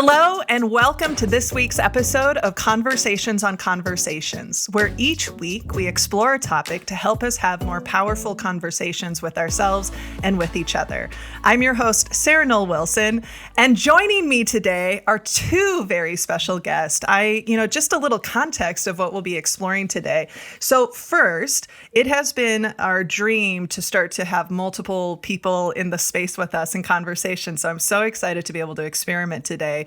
Hello, and welcome to this week's episode of Conversations on Conversations, where each week we explore a topic to help us have more powerful conversations with ourselves and with each other. I'm your host, Sarah Noll Wilson, and joining me today are two very special guests. Just a little context of what we'll be exploring today. So first, it has been our dream to start to have multiple people in the space with us in conversation. So I'm so excited to be able to experiment today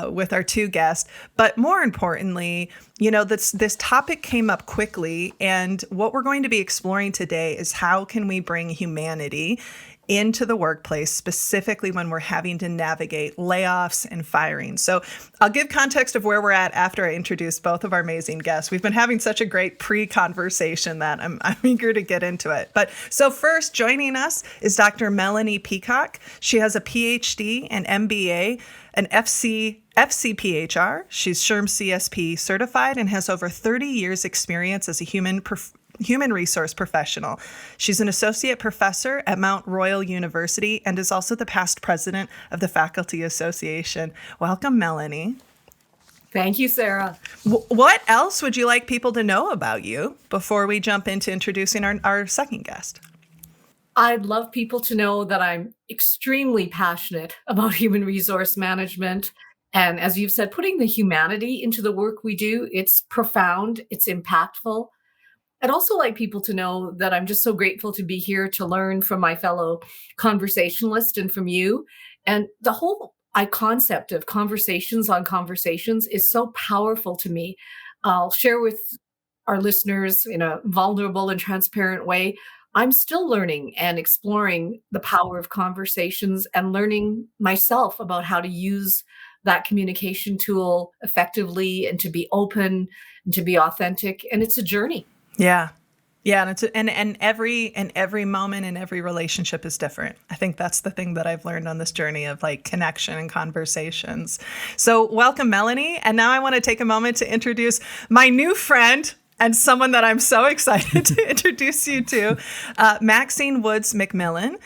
with our two guests. But more importantly, this topic came up quickly. And what we're going to be exploring today is how can we bring humanity into the workplace, specifically when we're having to navigate layoffs and firing. So I'll give context of where we're at after I introduce both of our amazing guests. We've been having such a great pre-conversation that I'm eager to get into it. But so first, joining us is Dr. Melanie Peacock. She has a PhD and MBA, an FCPHR. She's SHRM-SCP certified and has over 30 years experience as a human resource professional. She's an associate professor at Mount Royal University and is also the past president of the Faculty Association. Welcome, Melanie. Thank you, Sarah. What else would you like people to know about you before we jump into introducing our second guest? I'd love people to know that I'm extremely passionate about human resource management. And as you've said, putting the humanity into the work we do, it's profound, it's impactful. I'd also like people to know that I'm just so grateful to be here to learn from my fellow conversationalists and from you. And the whole concept of conversations on conversations is so powerful to me. I'll share with our listeners in a vulnerable and transparent way. I'm still learning and exploring the power of conversations and learning myself about how to use that communication tool effectively and to be open and to be authentic. And it's a journey. Yeah. Yeah. And every moment and every relationship is different. I think that's the thing that I've learned on this journey of like connection and conversations. So welcome, Melanie. And now I want to take a moment to introduce my new friend and someone that I'm so excited to introduce you to, Maxine Woods-McMillan.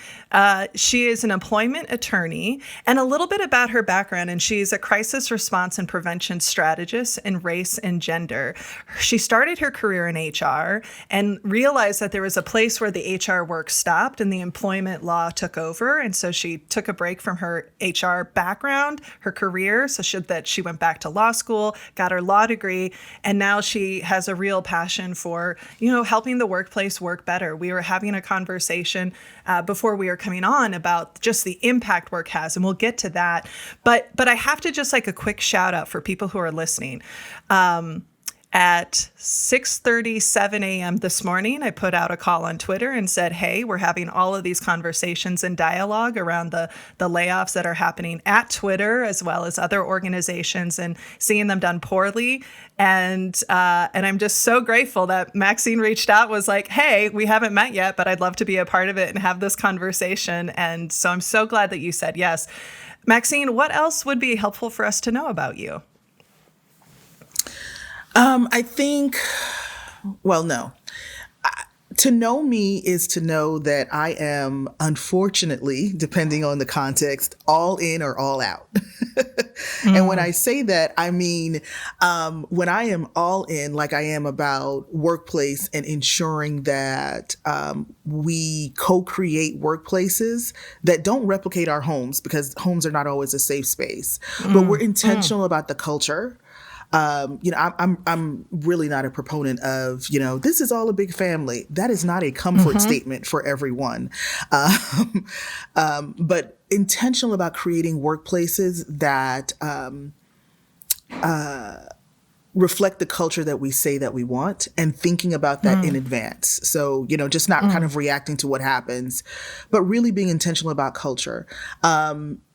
She is an employment attorney, and a little bit about her background, and she's a crisis response and prevention strategist in race and gender. She started her career in HR and realized that there was a place where the HR work stopped and the employment law took over. And so she took a break from her HR background, her career, so she went back to law school, got her law degree, and now she has a real passion for, helping the workplace work better. We were having a conversation before we were coming on about just the impact work has, and we'll get to that. But I have to just like a quick shout out for people who are listening. At 6:37 a.m. this morning, I put out a call on Twitter and said, hey, we're having all of these conversations and dialogue around the layoffs that are happening at Twitter as well as other organizations and seeing them done poorly. And I'm just so grateful that Maxine reached out, was like, hey, we haven't met yet, but I'd love to be a part of it and have this conversation. And so I'm so glad that you said yes. Maxine, what else would be helpful for us to know about you? I think, no. To know me is to know that I am, unfortunately, depending on the context, all in or all out. And when I say that, I mean, when I am all in, like I am about workplace and ensuring that we co-create workplaces that don't replicate our homes, because homes are not always a safe space, but we're intentional about the culture. I'm really not a proponent of, this is all a big family. That is not a comfort statement for everyone. But intentional about creating workplaces that reflect the culture that we say that we want, and thinking about that in advance. So, just not kind of reacting to what happens, but really being intentional about culture.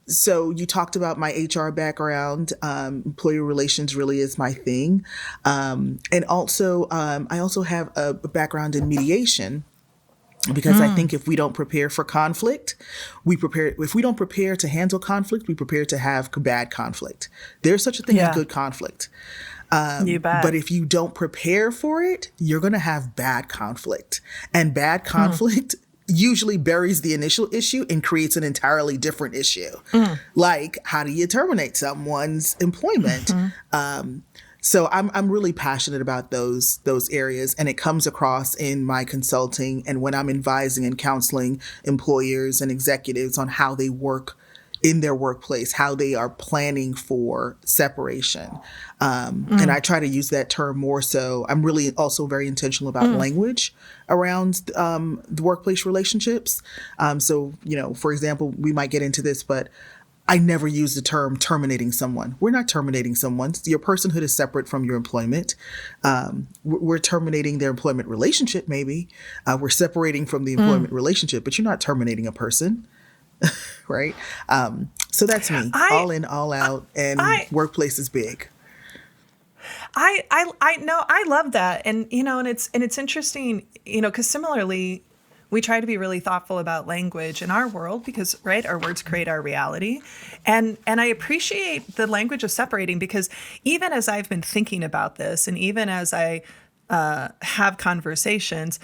So you talked about my HR background. Employee relations really is my thing. And also, I also have a background in mediation, because I think if we don't prepare for conflict, if we don't prepare to handle conflict, we prepare to have bad conflict. There's such a thing as good conflict. You bet. But if you don't prepare for it, you're going to have bad conflict. And bad conflict usually buries the initial issue and creates an entirely different issue. Like, how do you terminate someone's employment? So I'm really passionate about those areas, and it comes across in my consulting and when I'm advising and counseling employers and executives on how they work in their workplace, how they are planning for separation. And I try to use that term more so. I'm really also very intentional about language around the workplace relationships. So, for example, we might get into this, but I never use the term terminating someone. We're not terminating someone. Your personhood is separate from your employment. We're terminating their employment relationship, maybe. We're separating from the employment relationship, but you're not terminating a person, right? So that's me, all in, all out, and workplace is big. I know, I love that. And, and it's interesting, because similarly, we try to be really thoughtful about language in our world because, right, our words create our reality. And I appreciate the language of separating because even as I've been thinking about this and even as I have conversations,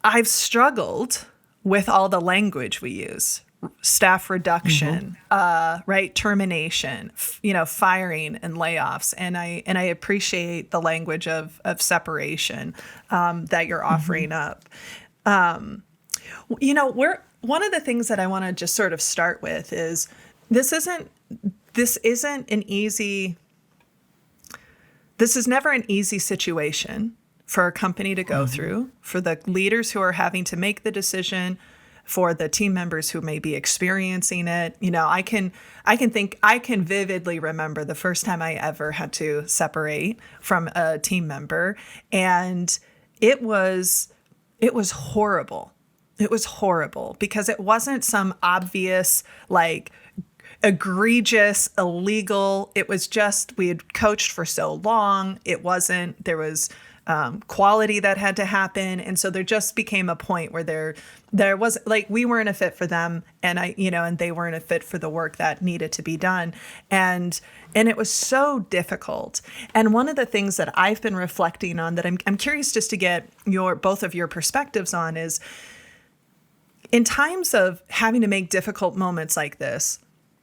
I've struggled with all the language we use. Staff reduction, right, termination, firing and layoffs, and I appreciate the language of separation that you're offering up. One of the things that I want to just sort of start with is this is never an easy situation for a company to go through, for the leaders who are having to make the decision, for the team members who may be experiencing it. I can vividly remember the first time I ever had to separate from a team member, and it was horrible. It was horrible because it wasn't some obvious, egregious, illegal. It was just, we had coached for so long. There was quality that had to happen. And so there just became a point where there was we weren't a fit for them, and and they weren't a fit for the work that needed to be done. And it was so difficult. And one of the things that I've been reflecting on that I'm curious just to get both of your perspectives on is, in times of having to make difficult moments like this,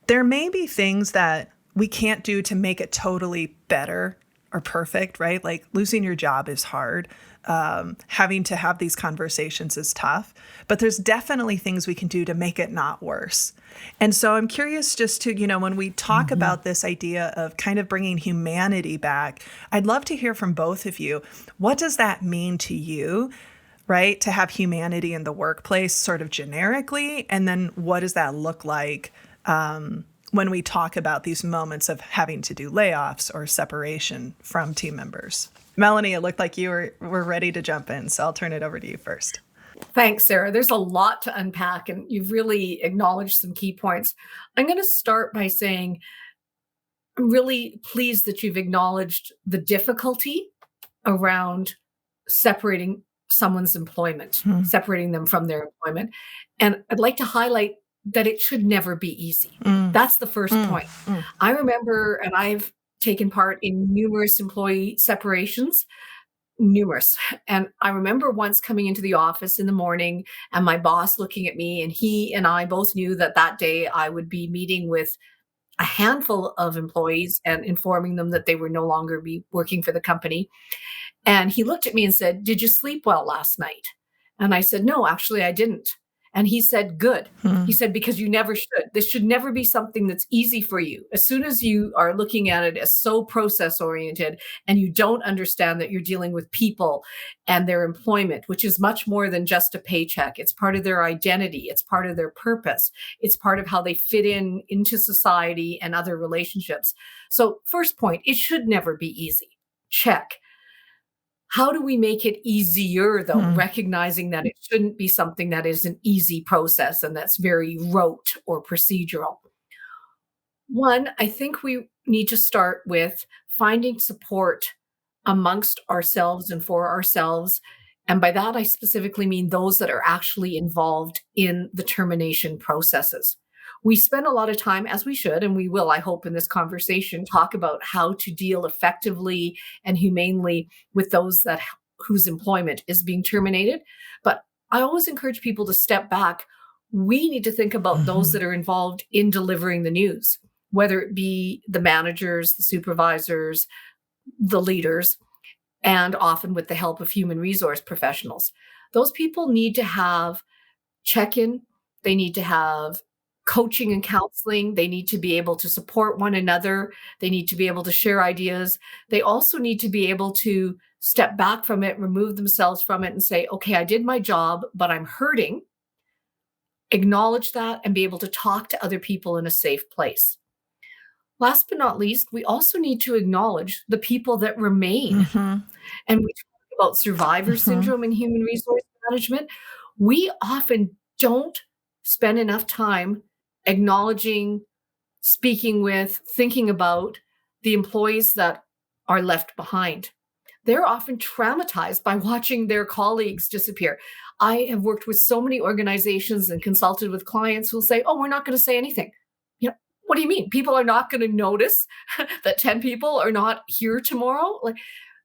there may be things that we can't do to make it totally better or perfect, right? Like losing your job is hard. Having to have these conversations is tough, but there's definitely things we can do to make it not worse. And so I'm curious just to, when we talk about this idea of kind of bringing humanity back, I'd love to hear from both of you. What does that mean to you, right? To have humanity in the workplace sort of generically, and then what does that look like when we talk about these moments of having to do layoffs or separation from team members? Melanie, it looked like you were ready to jump in, so I'll turn it over to you first. Thanks, Sarah. There's a lot to unpack, and you've really acknowledged some key points. I'm going to start by saying I'm really pleased that you've acknowledged the difficulty around separating someone's employment, separating them from their employment. And I'd like to highlight that it should never be easy. That's the first point. I remember, and I've taken part in numerous employee separations, numerous. And I remember once coming into the office in the morning and my boss looking at me, and he and I both knew that day I would be meeting with a handful of employees and informing them that they were no longer be working for the company. And he looked at me and said, "Did you sleep well last night?" And I said, "No, actually I didn't." And he said, "Good." He said, "Because you never should. This should never be something that's easy for you. As soon as you are looking at it as so process oriented and you don't understand that you're dealing with people and their employment, which is much more than just a paycheck. It's part of their identity. It's part of their purpose. It's part of how they fit into society and other relationships." So first point, it should never be easy. Check. How do we make it easier, though, recognizing that it shouldn't be something that is an easy process and that's very rote or procedural? One, I think we need to start with finding support amongst ourselves and for ourselves. And by that, I specifically mean those that are actually involved in the termination processes. We spend a lot of time, as we should, and we will, I hope, in this conversation, talk about how to deal effectively and humanely with those whose employment is being terminated. But I always encourage people to step back. We need to think about those that are involved in delivering the news, whether it be the managers, the supervisors, the leaders, and often with the help of human resource professionals. Those people need to have check-in. They need to have coaching and counseling. They need to be able to support one another. They need to be able to share ideas. They also need to be able to step back from it, remove themselves from it, and say, okay, I did my job, but I'm hurting. Acknowledge that and be able to talk to other people in a safe place. Last but not least, we also need to acknowledge the people that remain. And we talk about survivor syndrome in human resource management. We often don't spend enough time acknowledging, speaking with, thinking about the employees that are left behind. They're often traumatized by watching their colleagues disappear. I have worked with so many organizations and consulted with clients who will say, oh, we're not going to say anything. What do you mean? People are not going to notice that 10 people are not here tomorrow? Like,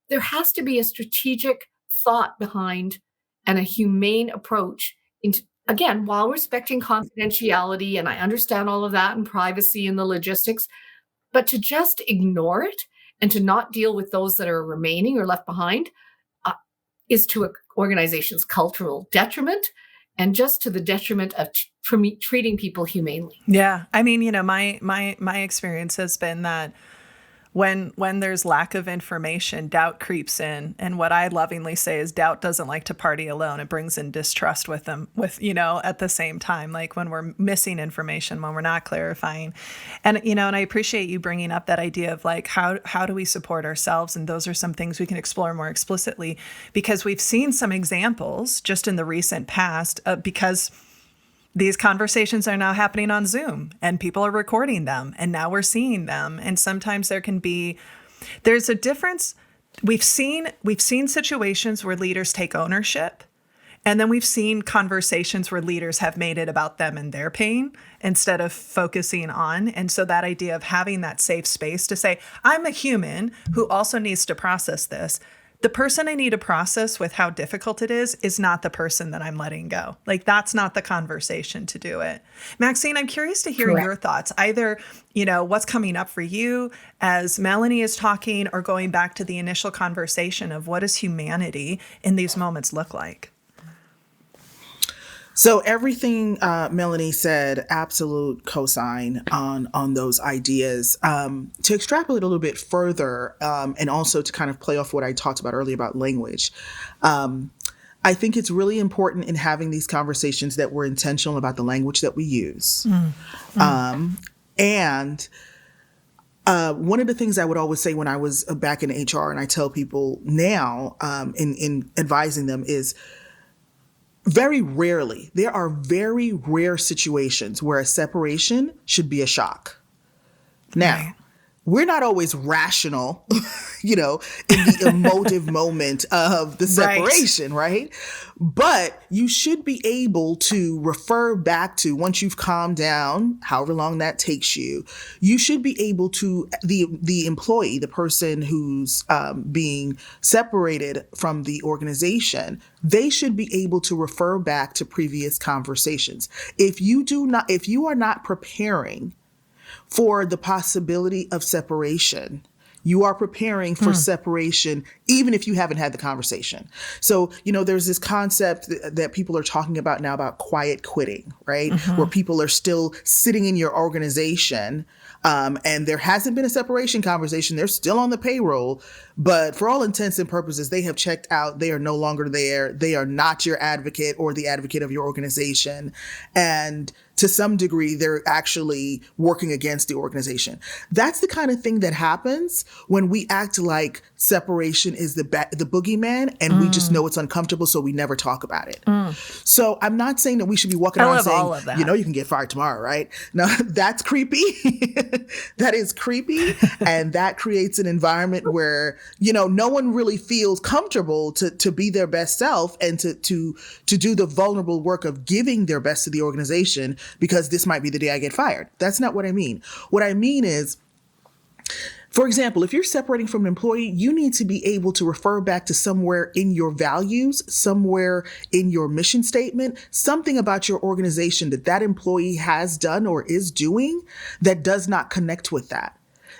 there has to be a strategic thought behind and a humane approach into, again, while respecting confidentiality, and I understand all of that and privacy and the logistics, but to just ignore it and to not deal with those that are remaining or left behind is to an organization's cultural detriment and just to the detriment of treating people humanely. Yeah. I mean, my experience has been that when there's lack of information, doubt creeps in. And what I lovingly say is doubt doesn't like to party alone. It brings in distrust with them, at the same time, like when we're missing information, when we're not clarifying. And, and I appreciate you bringing up that idea of like, how do we support ourselves? And those are some things we can explore more explicitly, because we've seen some examples just in the recent past, because these conversations are now happening on Zoom and people are recording them and now we're seeing them. And sometimes there's a difference. We've seen situations where leaders take ownership, and then we've seen conversations where leaders have made it about them and their pain instead of focusing on. And so that idea of having that safe space to say, I'm a human who also needs to process this. The person I need to process with how difficult it is not the person that I'm letting go. Like, that's not the conversation to do it. Maxine, I'm curious to hear your thoughts, either, what's coming up for you as Melanie is talking, or going back to the initial conversation of what does humanity in these moments look like? So everything Melanie said, absolute cosign on those ideas. To extrapolate a little bit further, and also to kind of play off what I talked about earlier about language, I think it's really important in having these conversations that we're intentional about the language that we use. And one of the things I would always say when I was back in HR, and I tell people now in advising them, is there are very rare situations where a separation should be a shock. Now, we're not always rational, in the emotive moment of the separation, right? But you should be able to refer back to, once you've calmed down, however long that takes you, you should be able to, the employee, the person who's being separated from the organization, they should be able to refer back to previous conversations. If you are not preparing for the possibility of separation, you are preparing for separation, even if you haven't had the conversation. So, there's this concept that people are talking about now about quiet quitting, right? Where people are still sitting in your organization, and there hasn't been a separation conversation. They're still on the payroll, but for all intents and purposes, they have checked out. They are no longer there. They are not your advocate or the advocate of your organization. And to some degree, they're actually working against the organization. That's the kind of thing that happens when we act like separation is the boogeyman, and we just know it's uncomfortable, so we never talk about it. So I'm not saying that we should be walking around saying, you can get fired tomorrow, right? No, that's creepy. That is creepy. And that creates an environment where, no one really feels comfortable to be their best self and to do the vulnerable work of giving their best to the organization, because this might be the day I get fired. That's not what I mean. What I mean is, For example, if you're separating from an employee, you need to be able to refer back to somewhere in your values, somewhere in your mission statement, something about your organization that employee has done or is doing that does not connect with that.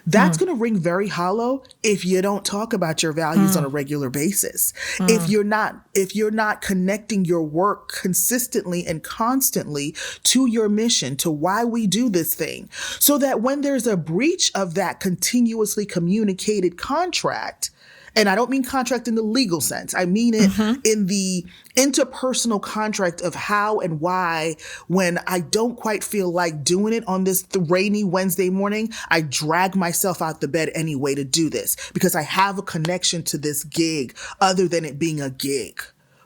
That's going to ring very hollow if you don't talk about your values on a regular basis. If you're not connecting your work consistently and constantly to your mission, to why we do this thing, so that when there's a breach of that continuously communicated contract, and I don't mean contract in the legal sense. I mean it in the interpersonal contract of how and why, when I don't quite feel like doing it on this rainy Wednesday morning, I drag myself out the bed anyway to do this because I have a connection to this gig other than it being a gig.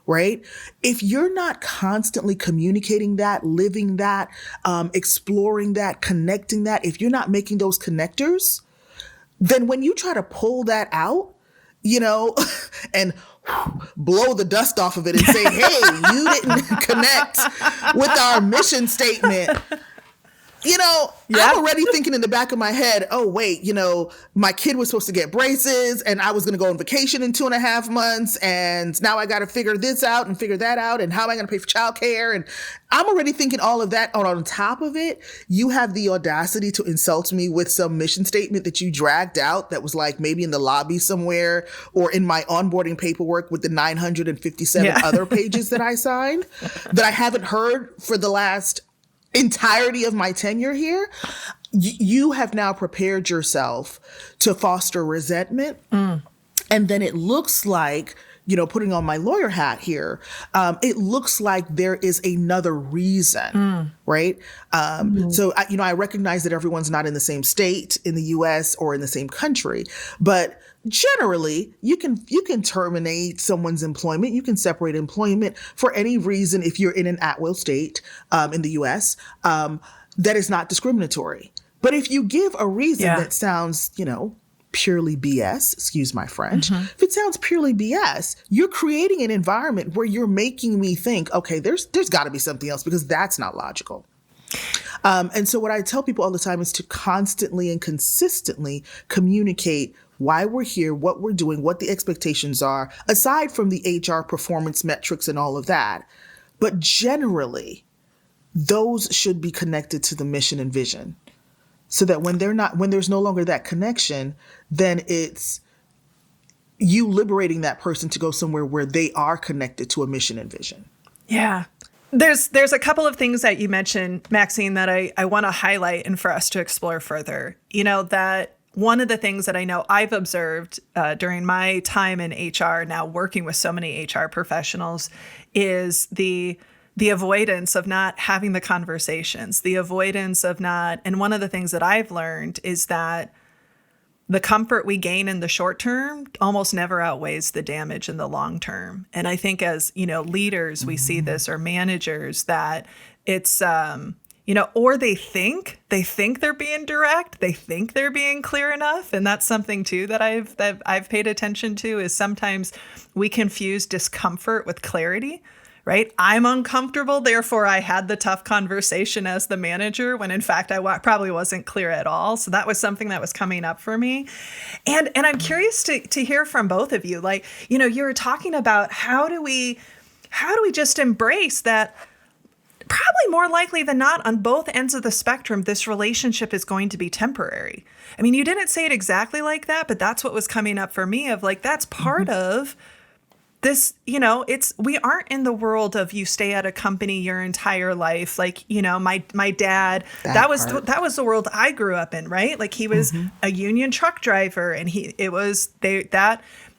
Right? If you're not constantly communicating that, living that, exploring that, connecting that, if you're not making those connectors, then when you try to pull that out, and blow the dust off of it and say, hey, you didn't connect with our mission statement. I'm already thinking in the back of my head, oh, wait, my kid was supposed to get braces and I was going to go on vacation in 2.5 months. And now I got to figure this out and figure that out. And how am I going to pay for childcare? And I'm already thinking all of that. On top of it, you have the audacity to insult me with some mission statement that you dragged out that was like maybe in the lobby somewhere or in my onboarding paperwork with the 957 other pages that I signed that I haven't heard for the last entirety of my tenure here. You have now prepared yourself to foster resentment. And then it looks like, putting on my lawyer hat here, it looks like there is another reason, right? So, I recognize that everyone's not in the same state in the U.S. or in the same country, but generally, you can terminate someone's employment. You can separate employment for any reason if you're in an at-will state in the U.S. That is not discriminatory. But if you give a reason that sounds, purely BS, excuse my French, if it sounds purely BS, you're creating an environment where you're making me think, okay, there's got to be something else because that's not logical. And so what I tell people all the time is to constantly and consistently communicate why we're here, what we're doing, what the expectations are, aside from the HR performance metrics and all of that. But generally, those should be connected to the mission and vision so that when there's no longer that connection, then it's you liberating that person to go somewhere where they are connected to a mission and vision. Yeah. There's a couple of things that you mentioned, Maxine, that I want to highlight and for us to explore further. That one of the things that I know I've observed during my time in HR, now working with so many HR professionals, is the avoidance of not having the conversations, the avoidance of not. And one of the things that I've learned is that the comfort we gain in the short term almost never outweighs the damage in the long term. And I think as, leaders, we see this, or managers, that it's, or they think they're being direct, they think they're being clear enough. And that's something too that I've paid attention to, is sometimes we confuse discomfort with clarity. Right? I'm uncomfortable, therefore I had the tough conversation as the manager, when in fact I probably wasn't clear at all. So that was something that was coming up for me. And I'm curious to hear from both of you. Like, you were talking about how do we just embrace that probably more likely than not on both ends of the spectrum, this relationship is going to be temporary. I mean, you didn't say it exactly like that, but that's what was coming up for me of like, that's part of this, we aren't in the world of you stay at a company your entire life. Like, my dad, that was the world I grew up in, right? Like he was a union truck driver and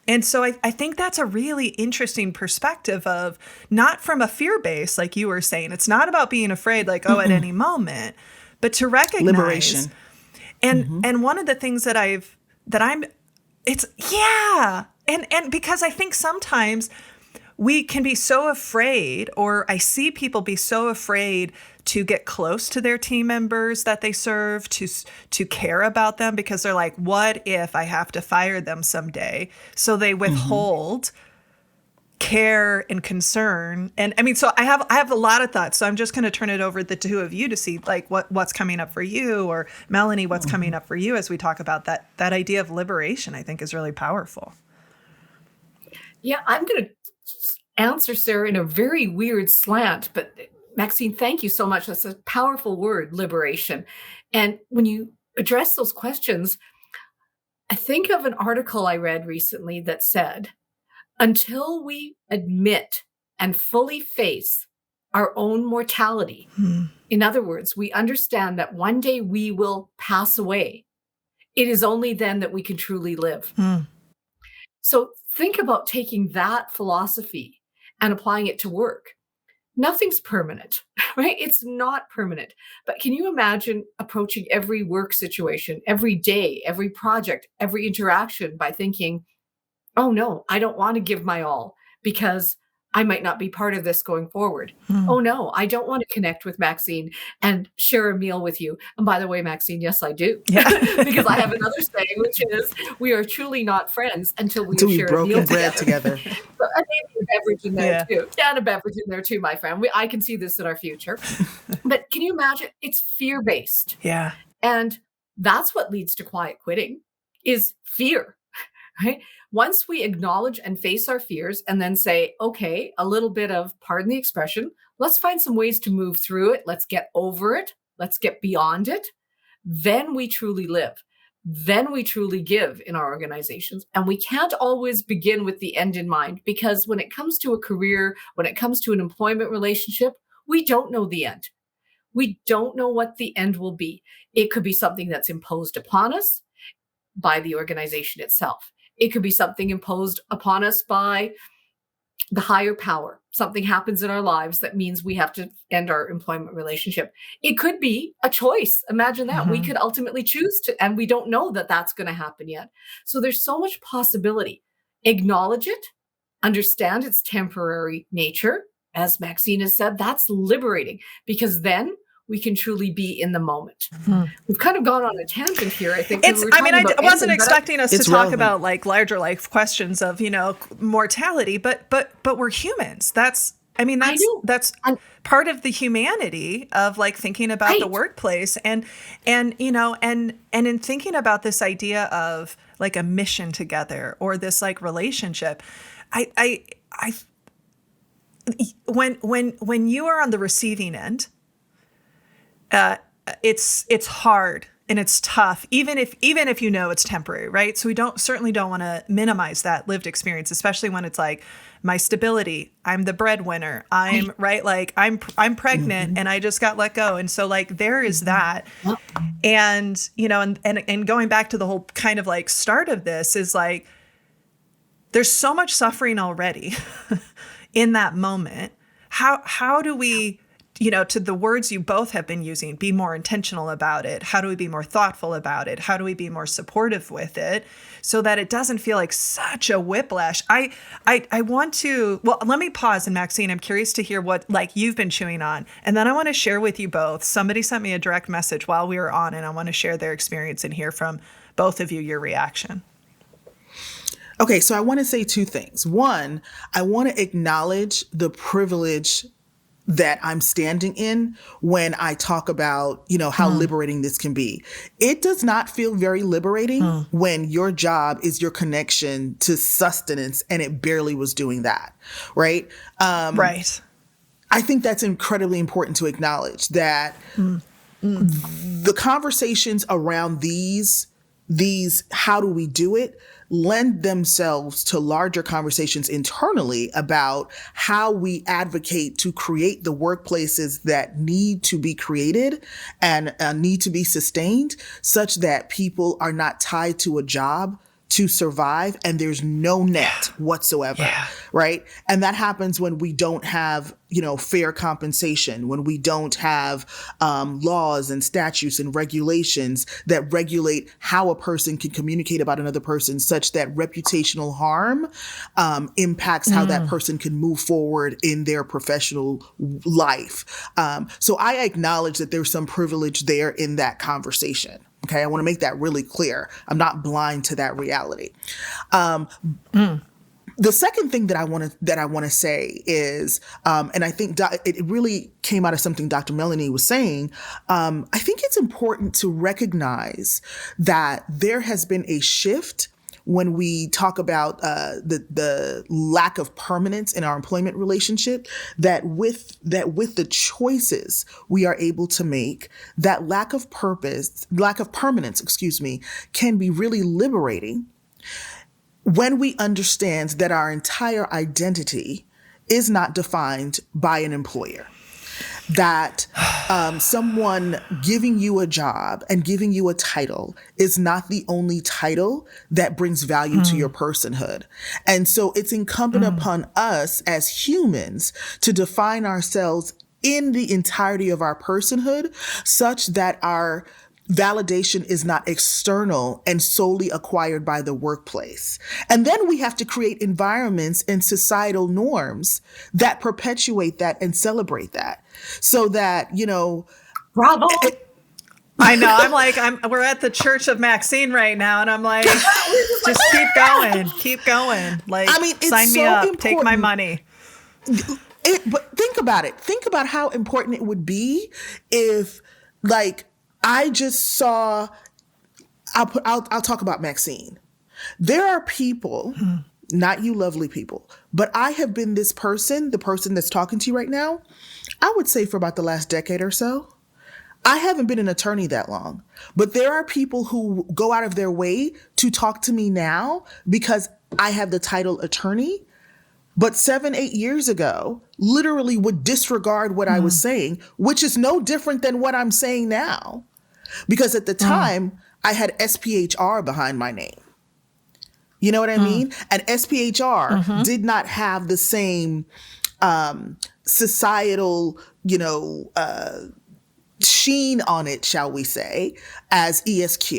and so I think that's a really interesting perspective of not from a fear base, like you were saying. It's not about being afraid, like, at any moment, but to recognize liberation. And one of the things And because I think sometimes we can be so afraid, or I see people be so afraid to get close to their team members that they serve, to care about them, because they're like, what if I have to fire them someday? So they withhold care and concern. And I mean, so I have a lot of thoughts. So I'm just going to turn it over to the two of you to see like what's coming up for you, or Melanie, what's coming up for you as we talk about that idea of liberation. I think is really powerful. Yeah, I'm going to answer Sarah in a very weird slant, but Maxine, thank you so much. That's a powerful word, liberation. And when you address those questions, I think of an article I read recently that said, until we admit and fully face our own mortality, in other words, we understand that one day we will pass away, it is only then that we can truly live. So think about taking that philosophy and applying it to work. Nothing's permanent, right? It's not permanent. But can you imagine approaching every work situation, every day, every project, every interaction by thinking, oh no, I don't want to give my all because I might not be part of this going forward. Oh no, I don't want to connect with Maxine and share a meal with you. And by the way, Maxine, yes, I do. Yeah. Because I have another saying, which is, we are truly not friends until we share a meal together. So I think a beverage in there too. Yeah, and a beverage in there too, my friend. I can see this in our future. But can you imagine? It's fear-based. Yeah. And that's what leads to quiet quitting, is fear, right? Once we acknowledge and face our fears and then say, okay, a little bit of, pardon the expression, let's find some ways to move through it. Let's get over it. Let's get beyond it. Then we truly live. Then we truly give in our organizations. And we can't always begin with the end in mind, because when it comes to a career, when it comes to an employment relationship, we don't know the end. We don't know what the end will be. It could be something that's imposed upon us by the organization itself. It could be something imposed upon us by the higher power. Something happens in our lives that means we have to end our employment relationship. It could be a choice. Imagine that. We could ultimately choose to, and we don't know that that's going to happen yet. So there's so much possibility. Acknowledge it, understand its temporary nature. As Maxine has said, that's liberating, because then we can truly be in the moment. We've kind of gone on a tangent here, I think. I wasn't expecting us to talk about like larger life questions of, mortality, but we're humans. That's part of the humanity of like thinking about the workplace and in thinking about this idea of like a mission together or this like relationship. When you are on the receiving end, it's hard and it's tough, even if it's temporary, right? So we certainly don't want to minimize that lived experience, especially when it's like my stability. I'm the breadwinner. I'm right. Like I'm pregnant and I just got let go. And so like there is that. And, and going back to the whole kind of like start of this is like, there's so much suffering already in that moment. How do we, to the words you both have been using, be more intentional about it? How do we be more thoughtful about it? How do we be more supportive with it so that it doesn't feel like such a whiplash? I want to, let me pause. And Maxine, I'm curious to hear what like you've been chewing on. And then I want to share with you both. Somebody sent me a direct message while we were on, and I want to share their experience and hear from both of you, your reaction. Okay, so I want to say two things. One, I want to acknowledge the privilege that I'm standing in when I talk about, how liberating this can be. It does not feel very liberating when your job is your connection to sustenance and it barely was doing that, right? Right. I think that's incredibly important to acknowledge that the conversations around these how do we do it lend themselves to larger conversations internally about how we advocate to create the workplaces that need to be created and need to be sustained such that people are not tied to a job to survive and there's no net whatsoever, right? And that happens when we don't have, fair compensation, when we don't have laws and statutes and regulations that regulate how a person can communicate about another person such that reputational harm impacts how that person can move forward in their professional life. So I acknowledge that there's some privilege there in that conversation. Okay, I want to make that really clear. I'm not blind to that reality. The second thing that I want to say is, and I think it really came out of something Dr. Melanie was saying. I think it's important to recognize that there has been a shift when we talk about the lack of permanence in our employment relationship. That with the choices we are able to make, that lack of permanence, can be really liberating. When we understand that our entire identity is not defined by an employer, that someone giving you a job and giving you a title is not the only title that brings value to your personhood. And so it's incumbent upon us as humans to define ourselves in the entirety of our personhood such that our validation is not external and solely acquired by the workplace. And then we have to create environments and societal norms that perpetuate that and celebrate that, so that, Bravo. I know. We're at the Church of Maxine right now, and I'm like, just keep going. Like, it's sign me so up, important. take my money. But think about it. Think about how important it would be if, I just saw, I'll talk about Maxine. There are people, not you lovely people, but I have been the person that's talking to you right now, I would say for about the last decade or so. I haven't been an attorney that long, but there are people who go out of their way to talk to me now because I have the title attorney, but 7-8 years ago, literally would disregard what I was saying, which is no different than what I'm saying now. Because at the time, I had SPHR behind my name. You know what I mean? And SPHR did not have the same societal, sheen on it, shall we say, as ESQ.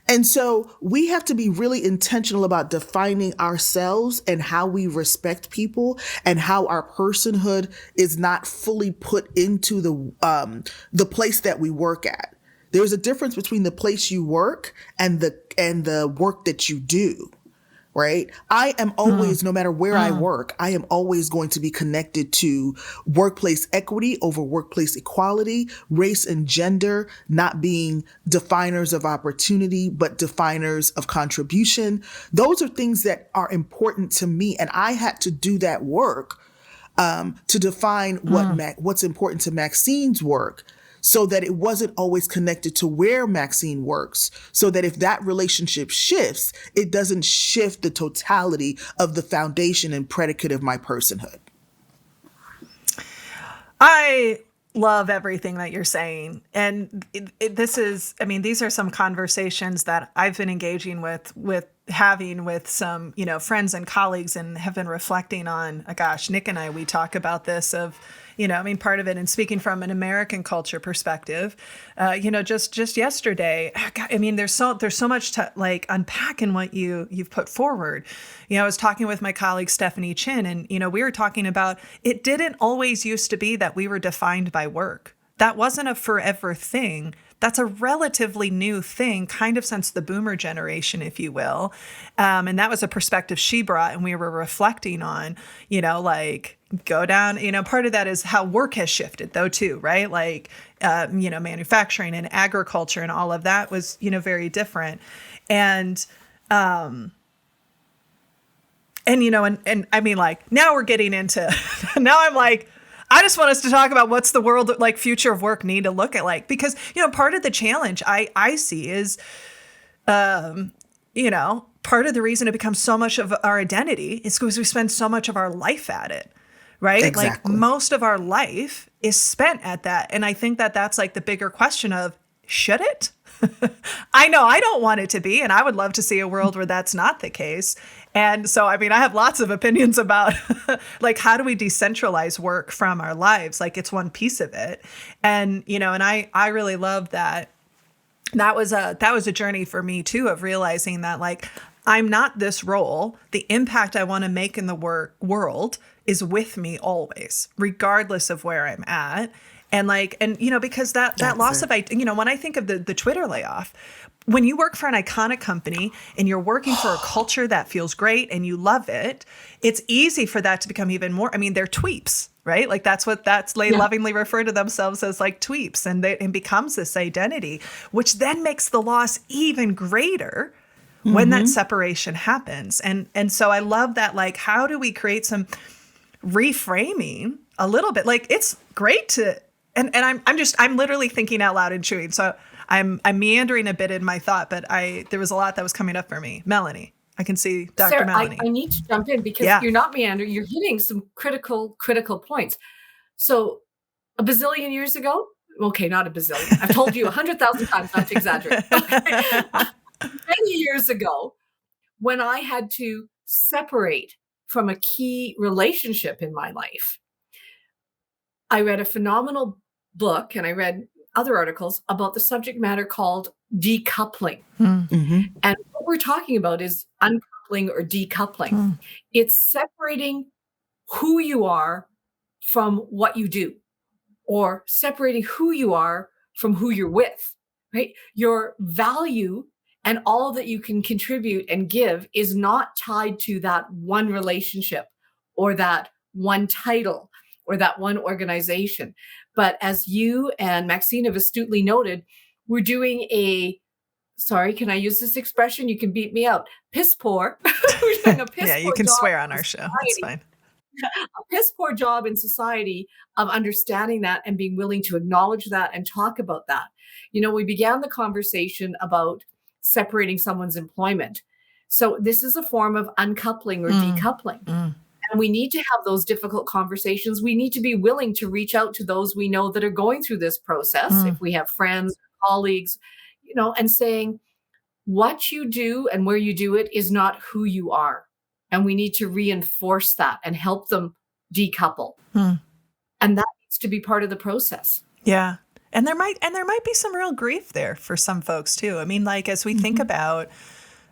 And so we have to be really intentional about defining ourselves and how we respect people and how our personhood is not fully put into the place that we work at. There's a difference between the place you work and the work that you do, right? I am always, no matter where I work, I am always going to be connected to workplace equity over workplace equality, race and gender not being definers of opportunity, but definers of contribution. Those are things that are important to me. And I had to do that work to define what's important to Maxine's work, so that it wasn't always connected to where Maxine works, so that if that relationship shifts, it doesn't shift the totality of the foundation and predicate of my personhood. I love everything that you're saying. And these are some conversations that I've been engaging with having with some, friends and colleagues, and have been reflecting on. Nick and I, we talk about this of, part of it, and speaking from an American culture perspective, just yesterday, there's so much to unpack in what you've put forward. I was talking with my colleague Stephanie Chin, and, we were talking about, it didn't always used to be that we were defined by work. That wasn't a forever thing. That's a relatively new thing, kind of since the boomer generation, if you will. And that was a perspective she brought, and we were reflecting on, go down, part of that is how work has shifted though too, right? Manufacturing and agriculture and all of that was, very different. And now we're getting into, now I'm like, I just want us to talk about what's the world future of work need to look at because, part of the challenge I see is, part of the reason it becomes so much of our identity is because we spend so much of our life at it, right? Exactly. Most of our life is spent at that. And I think that that's the bigger question of, should it? I know I don't want it to be, and I would love to see a world where that's not the case. And so, I have lots of opinions about how do we decentralize work from our lives? It's one piece of it. And, and I really love that. That was a journey for me too, of realizing that I'm not this role. The impact I want to make in the world is with me always, regardless of where I'm at. And because that loss of, when I think of the Twitter layoff, when you work for an iconic company and you're working for a culture that feels great and you love it, it's easy for that to become even more. I mean, they're tweeps, right? Like they lovingly refer to themselves as like tweeps, and it becomes this identity, which then makes the loss even greater when that separation happens. And so I love that, like, how do we create some reframing a little bit? Like, it's great to, and I'm literally thinking out loud and chewing. So I'm meandering a bit in my thought, but there was a lot that was coming up for me. Melanie, I can see Dr. Sarah, Melanie. I need to jump in because you're not meandering. You're hitting some critical points. So a bazillion years ago, okay, not a bazillion. I've told you 100,000 times not to exaggerate. Many years ago, when I had to separate from a key relationship in my life, I read a phenomenal book and I read other articles about the subject matter called decoupling. Mm-hmm. And what we're talking about is uncoupling or decoupling. It's separating who you are from what you do, or separating who you are from who you're with, right? Your value and all that you can contribute and give is not tied to that one relationship or that one title or that one organization. But as you and Maxine have astutely noted, we're doing sorry, can I use this expression? You can beat me out. Piss poor. We're doing a piss yeah, you can swear on our show. That's fine. A piss poor job in society of understanding that and being willing to acknowledge that and talk about that. We began the conversation about separating someone's employment. So this is a form of uncoupling or decoupling. And we need to have those difficult conversations. We need to be willing to reach out to those we know that are going through this process. If we have friends, colleagues, and saying what you do and where you do it is not who you are. And we need to reinforce that and help them decouple. And that needs to be part of the process. Yeah. And there might be some real grief there for some folks too. I mean, like, as we think about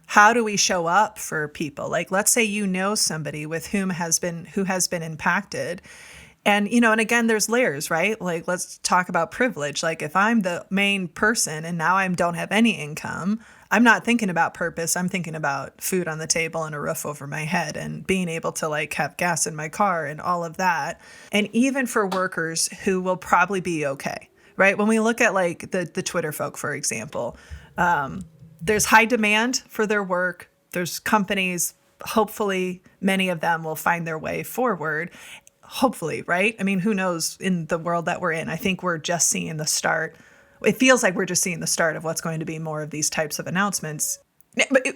how do we show up for people? Like, let's say somebody with who has been impacted. And, and again, there's layers, right? Like, let's talk about privilege. Like, if I'm the main person and now I don't have any income, I'm not thinking about purpose. I'm thinking about food on the table and a roof over my head and being able to, like, have gas in my car and all of that. And even for workers who will probably be okay, right? When we look at, like, the Twitter folk, for example, there's high demand for their work. There's companies, hopefully many of them will find their way forward. Hopefully, right? I mean, who knows in the world that we're in? I think we're just seeing the start. It feels like we're just seeing the start of what's going to be more of these types of announcements.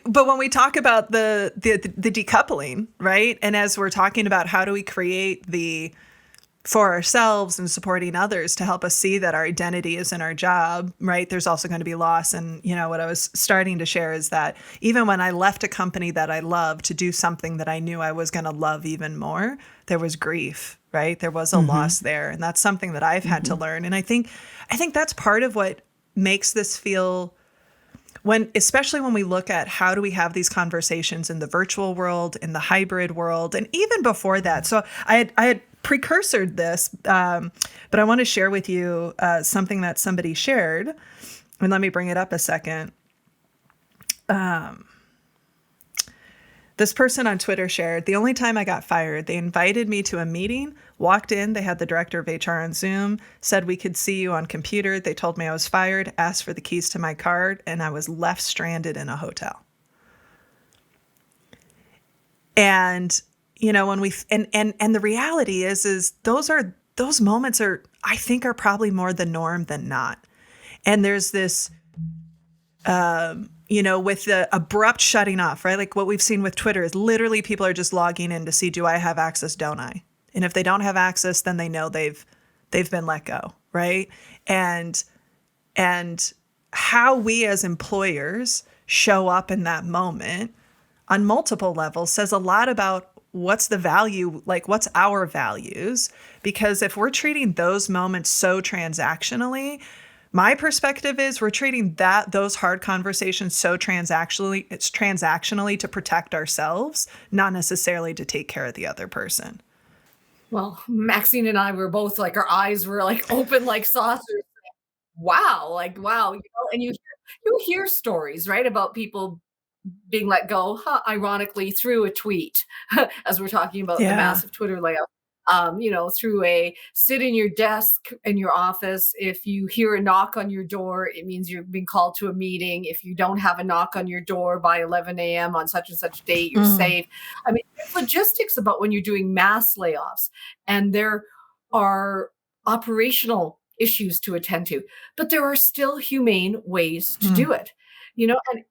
But when we talk about the decoupling, right? And as we're talking about how do we create for ourselves and supporting others to help us see that our identity is in our job, right? There's also going to be loss. And, what I was starting to share is that even when I left a company that I loved to do something that I knew I was going to love even more, there was grief, right? There was a loss there. And that's something that I've had to learn. And I think that's part of what makes this feel, especially when we look at how do we have these conversations in the virtual world, in the hybrid world, and even before that. So I had precursored this, but I want to share with you something that somebody shared. And let me bring it up a second. This person on Twitter shared, the only time I got fired, they invited me to a meeting, walked in, they had the director of HR on Zoom, said we could see you on computer. They told me I was fired, asked for the keys to my card, and I was left stranded in a hotel. And when we and the reality is those moments I think are probably more the norm than not. And there's this with the abrupt shutting off, right? Like what we've seen with Twitter is literally people are just logging in to see, do I have access? Don't I? And if they don't have access, then they know they've been let go, right? And how we as employers show up in that moment on multiple levels says a lot about what's the value, like what's our values? Because if we're treating those moments so transactionally, my perspective is we're treating those hard conversations so transactionally. It's transactionally to protect ourselves, not necessarily to take care of the other person. Well, Maxine and I were both like, our eyes were like open like saucers. Wow, like, wow, and you hear stories, right, about people being let go, ironically, through a tweet, as we're talking about the Yeah. massive Twitter layoff. Through a sit in your desk in your office. If you hear a knock on your door, it means you're being called to a meeting. If you don't have a knock on your door by 11 a.m. on such and such date, you're safe. I mean, there's logistics about when you're doing mass layoffs, and there are operational issues to attend to, but there are still humane ways to do it. And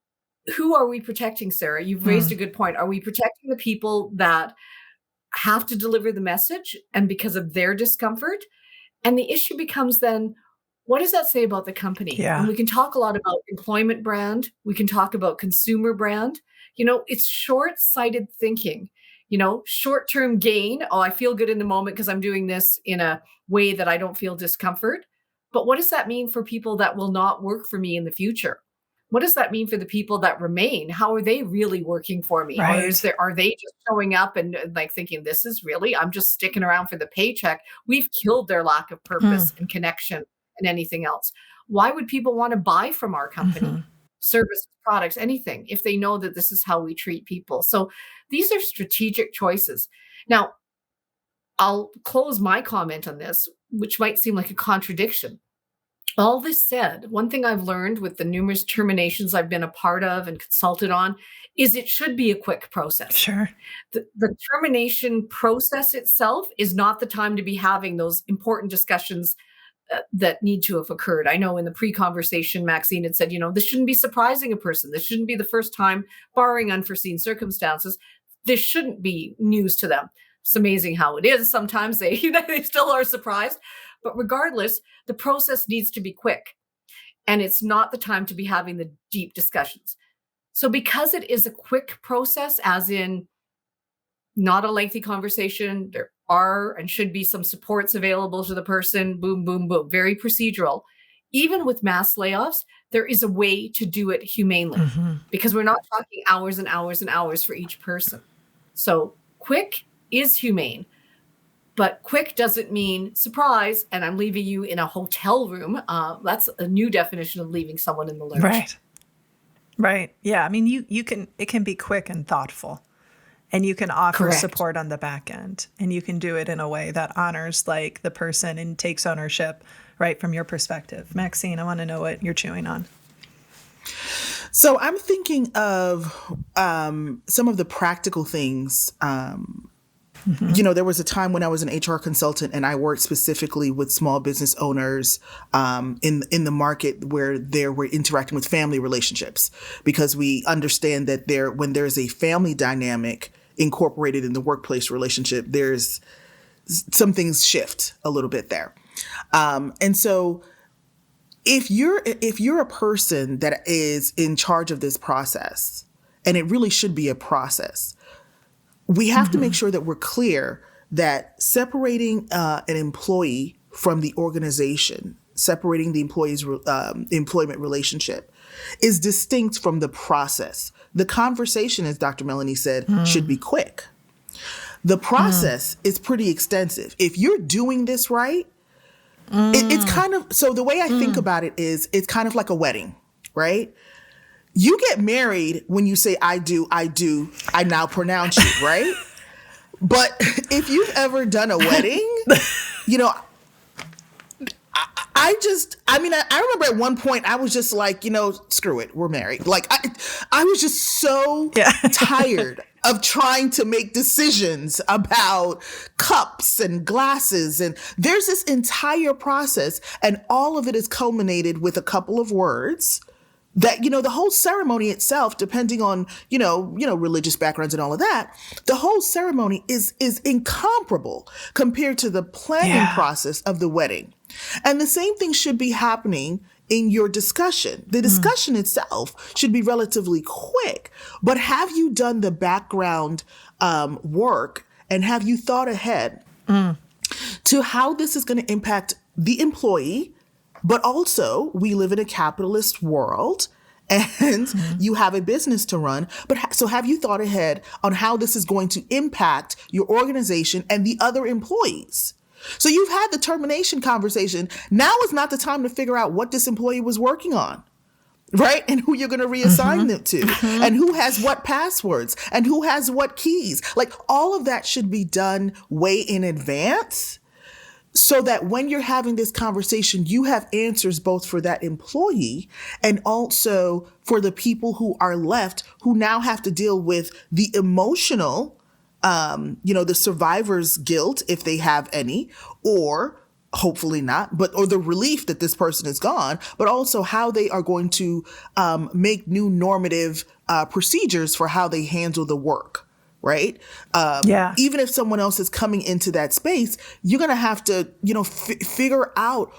who are we protecting, Sarah? You've raised a good point. Are we protecting the people that have to deliver the message and because of their discomfort? And the issue becomes then, what does that say about the company? Yeah. And we can talk a lot about employment brand. We can talk about consumer brand. It's short-sighted thinking, short-term gain. Oh, I feel good in the moment because I'm doing this in a way that I don't feel discomfort. But what does that mean for people that will not work for me in the future? What does that mean for the people that remain? How are they really working for me? Right. Or are they just showing up and like thinking, this is really, I'm just sticking around for the paycheck? We've killed their lack of purpose and connection and anything else. Why would people want to buy from our company? Services, products, anything, if they know that this is how we treat people? So these are strategic choices. Now, I'll close my comment on this, which might seem like a contradiction. All this said, one thing I've learned with the numerous terminations I've been a part of and consulted on is it should be a quick process. Sure. The termination process itself is not the time to be having those important discussions that need to have occurred. I know in the pre-conversation, Maxine had said, this shouldn't be surprising a person. This shouldn't be the first time, barring unforeseen circumstances. This shouldn't be news to them. It's amazing how it is. Sometimes they still are surprised. But regardless, the process needs to be quick. And it's not the time to be having the deep discussions. So because it is a quick process, as in not a lengthy conversation, there are and should be some supports available to the person, boom, boom, boom, very procedural. Even with mass layoffs, there is a way to do it humanely because we're not talking hours and hours and hours for each person. So quick is humane. But quick doesn't mean surprise, and I'm leaving you in a hotel room. That's a new definition of leaving someone in the lurch. Right. Yeah. I mean, it can be quick and thoughtful, and you can offer support on the back end, and you can do it in a way that honors like the person and takes ownership, right, from your perspective. Maxine, I want to know what you're chewing on. So I'm thinking of some of the practical things. There was a time when I was an HR consultant and I worked specifically with small business owners in the market where they were interacting with family relationships, because we understand that when there's a family dynamic incorporated in the workplace relationship, there's some things shift a little bit there. And so if you're a person that is in charge of this process, and it really should be a process, we have to make sure that we're clear that separating an employee from the organization, separating the employee's employment relationship, is distinct from the process. The conversation, as Dr. Melanie said, should be quick. The process is pretty extensive. If you're doing this right, it's kind of, so the way I think about it is it's kind of like a wedding, right? You get married when you say, I do, I now pronounce you, right? But if you've ever done a wedding, I remember at one point I was just like, screw it, we're married. Like I was just so tired of trying to make decisions about cups and glasses. And there's this entire process, and all of it is culminated with a couple of words that, the whole ceremony itself, depending on, religious backgrounds and all of that, the whole ceremony is incomparable compared to the planning process of the wedding. And the same thing should be happening in your discussion. The discussion itself should be relatively quick, but have you done the background work, and have you thought ahead to how this is going to impact the employee? But also, we live in a capitalist world, and you have a business to run. But so have you thought ahead on how this is going to impact your organization and the other employees? So you've had the termination conversation. Now is not the time to figure out what this employee was working on, right? And who you're going to reassign them to, and who has what passwords, and who has what keys. Like, all of that should be done way in advance, so that when you're having this conversation, you have answers both for that employee and also for the people who are left, who now have to deal with the emotional, the survivor's guilt, if they have any, or hopefully not, or the relief that this person is gone, but also how they are going to make new normative procedures for how they handle the work. Right? Even if someone else is coming into that space, you're going to have to, figure out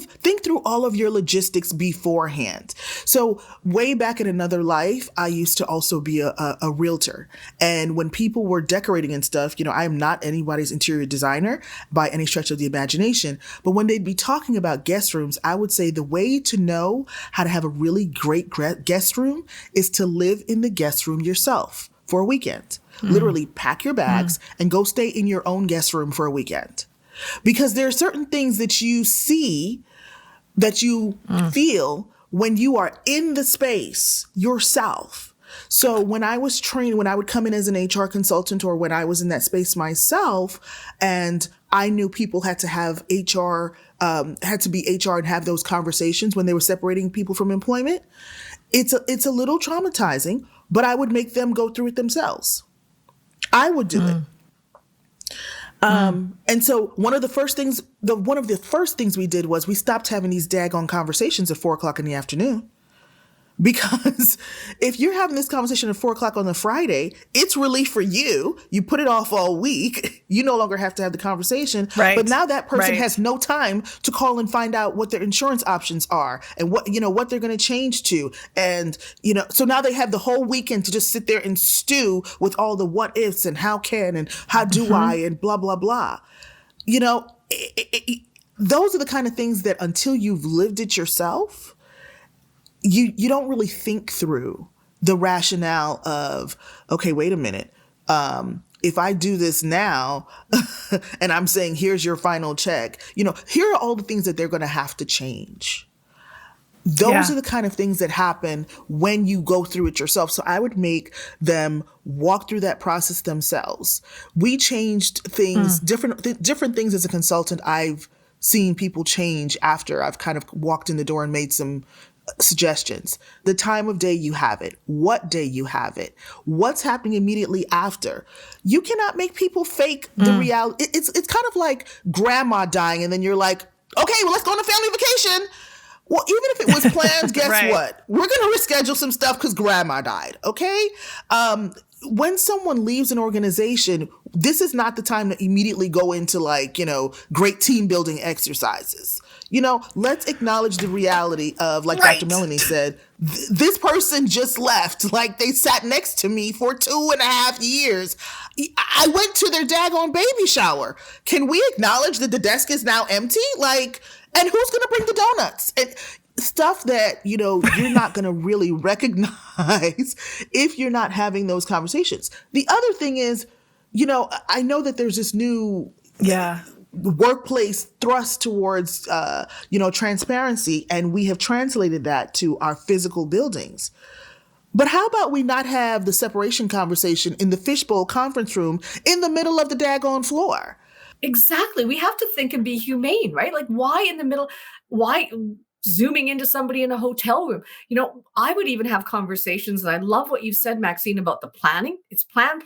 think through all of your logistics beforehand. So way back in another life, I used to also be a realtor. And when people were decorating and stuff, I am not anybody's interior designer by any stretch of the imagination. But when they'd be talking about guest rooms, I would say the way to know how to have a really great guest room is to live in the guest room yourself for a weekend. Literally pack your bags and go stay in your own guest room for a weekend. Because there are certain things that you see, that you feel when you are in the space yourself. So when I was trained, when I would come in as an HR consultant, or when I was in that space myself, and I knew people had to have HR, had to be HR and have those conversations when they were separating people from employment, it's a little traumatizing, but I would make them go through it themselves. I would do it. And so one of the first things we did was we stopped having these daggone conversations at 4:00 in the afternoon. Because if you're having this conversation at 4:00 on the Friday, it's relief for you. You put it off all week. You no longer have to have the conversation. Right. But now that person has no time to call and find out what their insurance options are and what they're going to change to. And, so now they have the whole weekend to just sit there and stew with all the what ifs and how can and how do I and blah, blah, blah. Those are the kind of things that until you've lived it yourself, you don't really think through the rationale of, okay, wait a minute. If I do this now and I'm saying, here's your final check, here are all the things that they're going to have to change. Those are the kind of things that happen when you go through it yourself. So I would make them walk through that process themselves. We changed things, different things as a consultant. I've seen people change after I've kind of walked in the door and made some suggestions. The time of day you have it, what day you have it, what's happening immediately after. You cannot make people fake the reality. It's kind of like grandma dying and then you're like, okay, well, let's go on a family vacation. Well, even if it was planned, guess what? We're going to reschedule some stuff because grandma died. Okay. When someone leaves an organization, this is not the time to immediately go into great team building exercises. Let's acknowledge the reality of, like Dr. Melanie said, this person just left. Like, they sat next to me for 2.5 years. I went to their daggone baby shower. Can we acknowledge that the desk is now empty? And who's going to bring the donuts? And stuff that, you're not going to really recognize if you're not having those conversations. The other thing is, I know that there's this new workplace thrust towards, transparency, and we have translated that to our physical buildings. But how about we not have the separation conversation in the fishbowl conference room in the middle of the daggone floor? Exactly. We have to think and be humane, right? Like, why in the middle? Why zooming into somebody in a hotel room? I would even have conversations, and I love what you said, Maxine, about the planning. It's plan,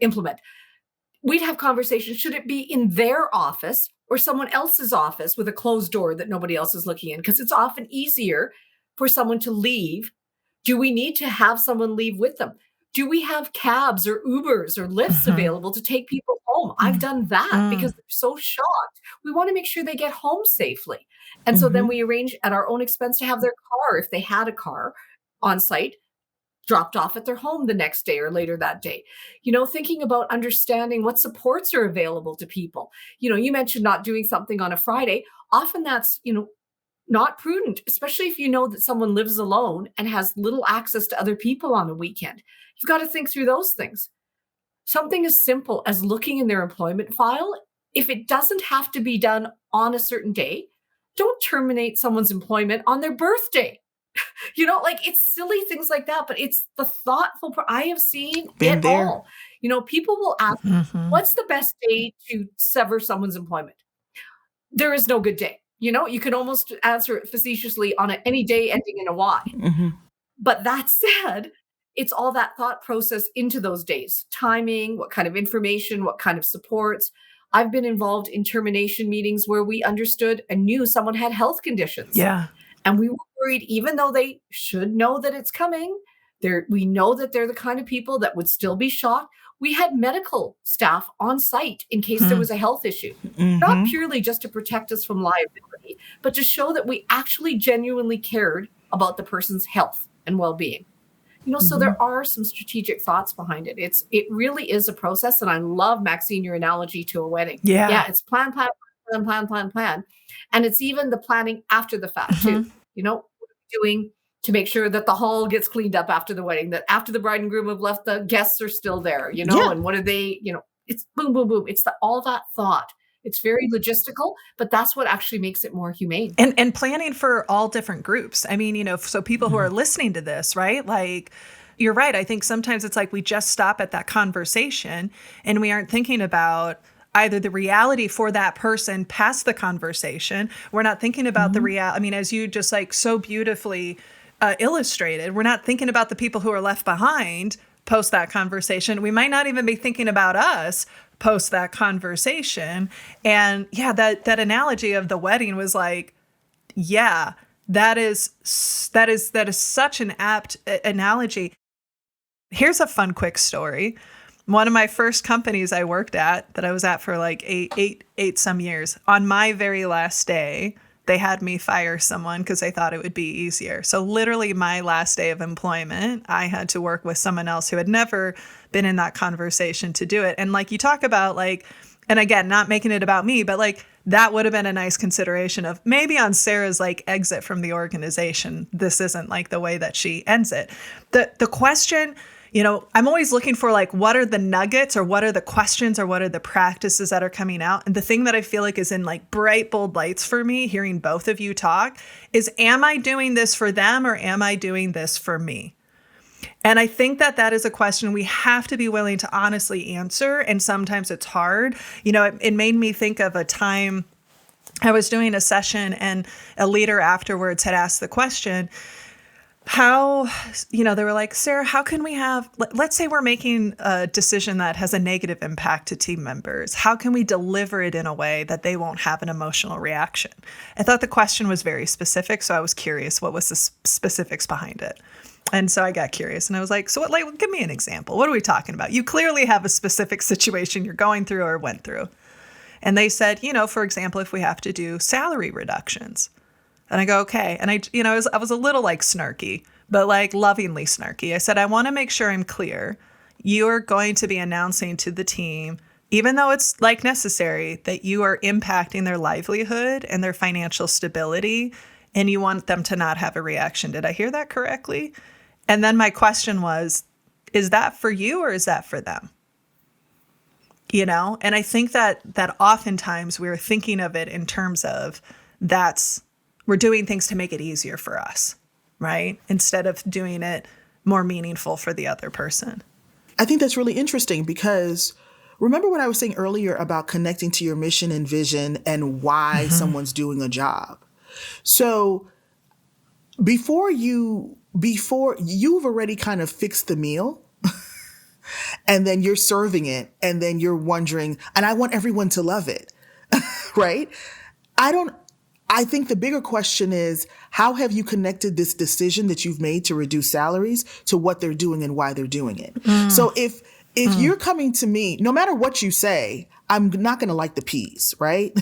implement. We'd have conversations. Should it be in their office or someone else's office with a closed door that nobody else is looking in? Because it's often easier for someone to leave. Do we need to have someone leave with them? Do we have cabs or Ubers or Lyfts available to take people home? I've done that because they're so shocked. We want to make sure they get home safely. And so then we arrange at our own expense to have their car, if they had a car, on site, dropped off at their home the next day or later that day. Thinking about understanding what supports are available to people. You mentioned not doing something on a Friday. Often that's, not prudent, especially if you know that someone lives alone and has little access to other people on a weekend. You've got to think through those things. Something as simple as looking in their employment file, if it doesn't have to be done on a certain day, don't terminate someone's employment on their birthday. Like it's silly things like that, but it's the thoughtful. I have seen Been it there. all. People will ask, what's the best day to sever someone's employment? There is no good day. You can almost answer it facetiously on any day ending in a Y. But that said, it's all that thought process into those days, timing, what kind of information, what kind of supports. I've been involved in termination meetings where we understood and knew someone had health conditions. Yeah. And we were worried, even though they should know that it's coming, we know that they're the kind of people that would still be shocked. We had medical staff on site in case there was a health issue, not purely just to protect us from liability, but to show that we actually genuinely cared about the person's health and well-being. So there are some strategic thoughts behind it. It really is a process. And I love, Maxine, your analogy to a wedding. Yeah, it's plan. And it's even the planning after the fact too. What are we doing to make sure that the hall gets cleaned up after the wedding, that after the bride and groom have left, the guests are still there, and what are they, it's boom, boom, boom. It's all that thought. It's very logistical, but that's what actually makes it more humane. And planning for all different groups. I mean, so people who are listening to this, right? Like, you're right. I think sometimes it's like we just stop at that conversation and we aren't thinking about either the reality for that person past the conversation. We're not thinking about the reality. I mean, as you just like so beautifully illustrated, we're not thinking about the people who are left behind post that conversation. We might not even be thinking about us post that conversation. And yeah, that analogy of the wedding was like, yeah, that is such an apt analogy. Here's a fun, quick story. One of my first companies I worked at, that I was at for like eight some years, on my very last day, they had me fire someone because they thought it would be easier. So literally my last day of employment, I had to work with someone else who had never been in that conversation to do it. And like you talk about like, and again, not making it about me, but like that would have been a nice consideration of maybe on Sarah's like exit from the organization. This isn't like the way that she ends it. The question, I'm always looking for like, what are the nuggets or what are the questions or what are the practices that are coming out? And the thing that I feel like is in like bright, bold lights for me, hearing both of you talk, is am I doing this for them or am I doing this for me? And I think that is a question we have to be willing to honestly answer. And sometimes it's hard. It made me think of a time I was doing a session and a leader afterwards had asked the question, how, they were like, Sarah, how can we have, let's say we're making a decision that has a negative impact to team members. How can we deliver it in a way that they won't have an emotional reaction? I thought the question was very specific. So I was curious, what was the specifics behind it? And so I got curious and I was like, so what, give me an example. What are we talking about? You clearly have a specific situation you're going through or went through. And they said, for example, if we have to do salary reductions. And I go, okay. And I was a little like snarky, but like lovingly snarky. I said, I want to make sure I'm clear. You are going to be announcing to the team, even though it's like necessary, that you are impacting their livelihood and their financial stability, and you want them to not have a reaction. Did I hear that correctly? And then my question was, is that for you or is that for them? And I think that oftentimes we're thinking of it in terms of we're doing things to make it easier for us, right? Instead of doing it more meaningful for the other person. I think that's really interesting because remember what I was saying earlier about connecting to your mission and vision and why someone's doing a job. So before you've already kind of fixed the meal and then you're serving it and then you're wondering, and I want everyone to love it, right? I think the bigger question is, how have you connected this decision that you've made to reduce salaries to what they're doing and why they're doing it? So if you're coming to me, no matter what you say, I'm not going to like the peas, right?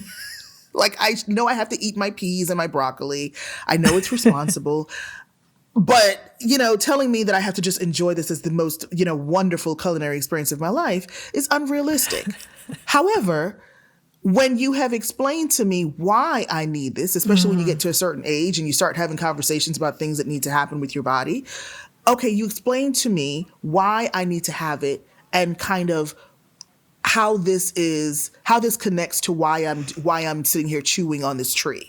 Like I know I have to eat my peas and my broccoli. I know it's responsible. But, telling me that I have to just enjoy this as the most, wonderful culinary experience of my life is unrealistic. However, when you have explained to me why I need this, especially when you get to a certain age and you start having conversations about things that need to happen with your body. Okay, you explained to me why I need to have it and kind of how this connects to why I'm sitting here chewing on this tree.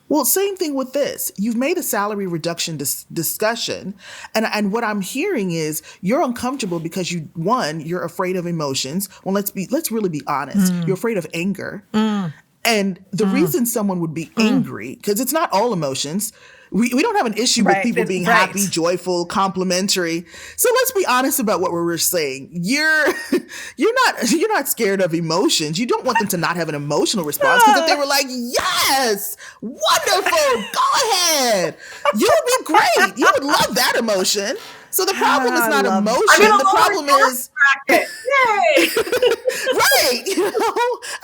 Well, same thing with this. You've made a salary reduction discussion. And what I'm hearing is you're uncomfortable because you're afraid of emotions. Well, let's really be honest. You're afraid of anger. And the reason someone would be angry, because it's not all emotions. We don't have an issue with people being happy, joyful, complimentary. So let's be honest about what we're saying. You're not scared of emotions. You don't want them to not have an emotional response, because if they were like, yes, wonderful, go ahead, you would be great. You would love that emotion. So the problem is not emotion. The problem is Yay! right.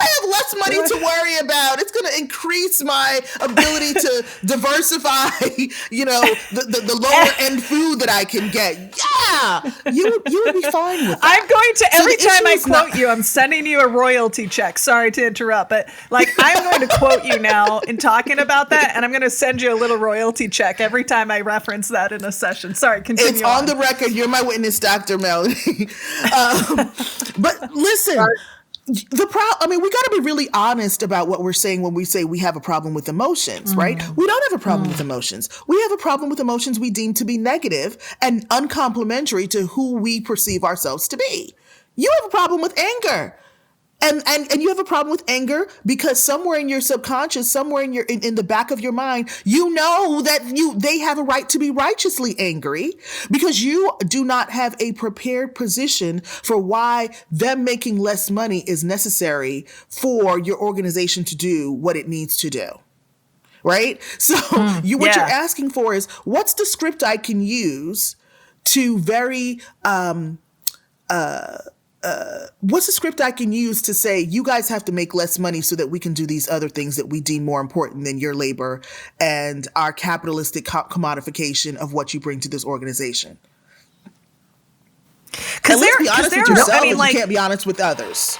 I have less money to worry about. It's going to increase my ability to diversify, the lower end food that I can get. Yeah, you would be fine with that. I'm going to, every time I quote you, I'm sending you a royalty check. Sorry to interrupt, but I'm going to quote you now in talking about that, and I'm going to send you a little royalty check every time I reference that in a session. Sorry, continue. It's on the record. You're my witness, Dr. Melanie. But listen, we got to be really honest about what we're saying when we say we have a problem with emotions, right? We don't have a problem with emotions. We have a problem with emotions we deem to be negative and uncomplimentary to who we perceive ourselves to be. You have a problem with anger. And you have a problem with anger because somewhere in your subconscious, somewhere in the back of your mind, you know that they have a right to be righteously angry because you do not have a prepared position for why them making less money is necessary for your organization to do what it needs to do. Right? So what you're asking for is, what's the script I can use to what's the script I can use to say, you guys have to make less money so that we can do these other things that we deem more important than your labor and our capitalistic commodification of what you bring to this organization? Because let's be honest with yourself, you can't be honest with others.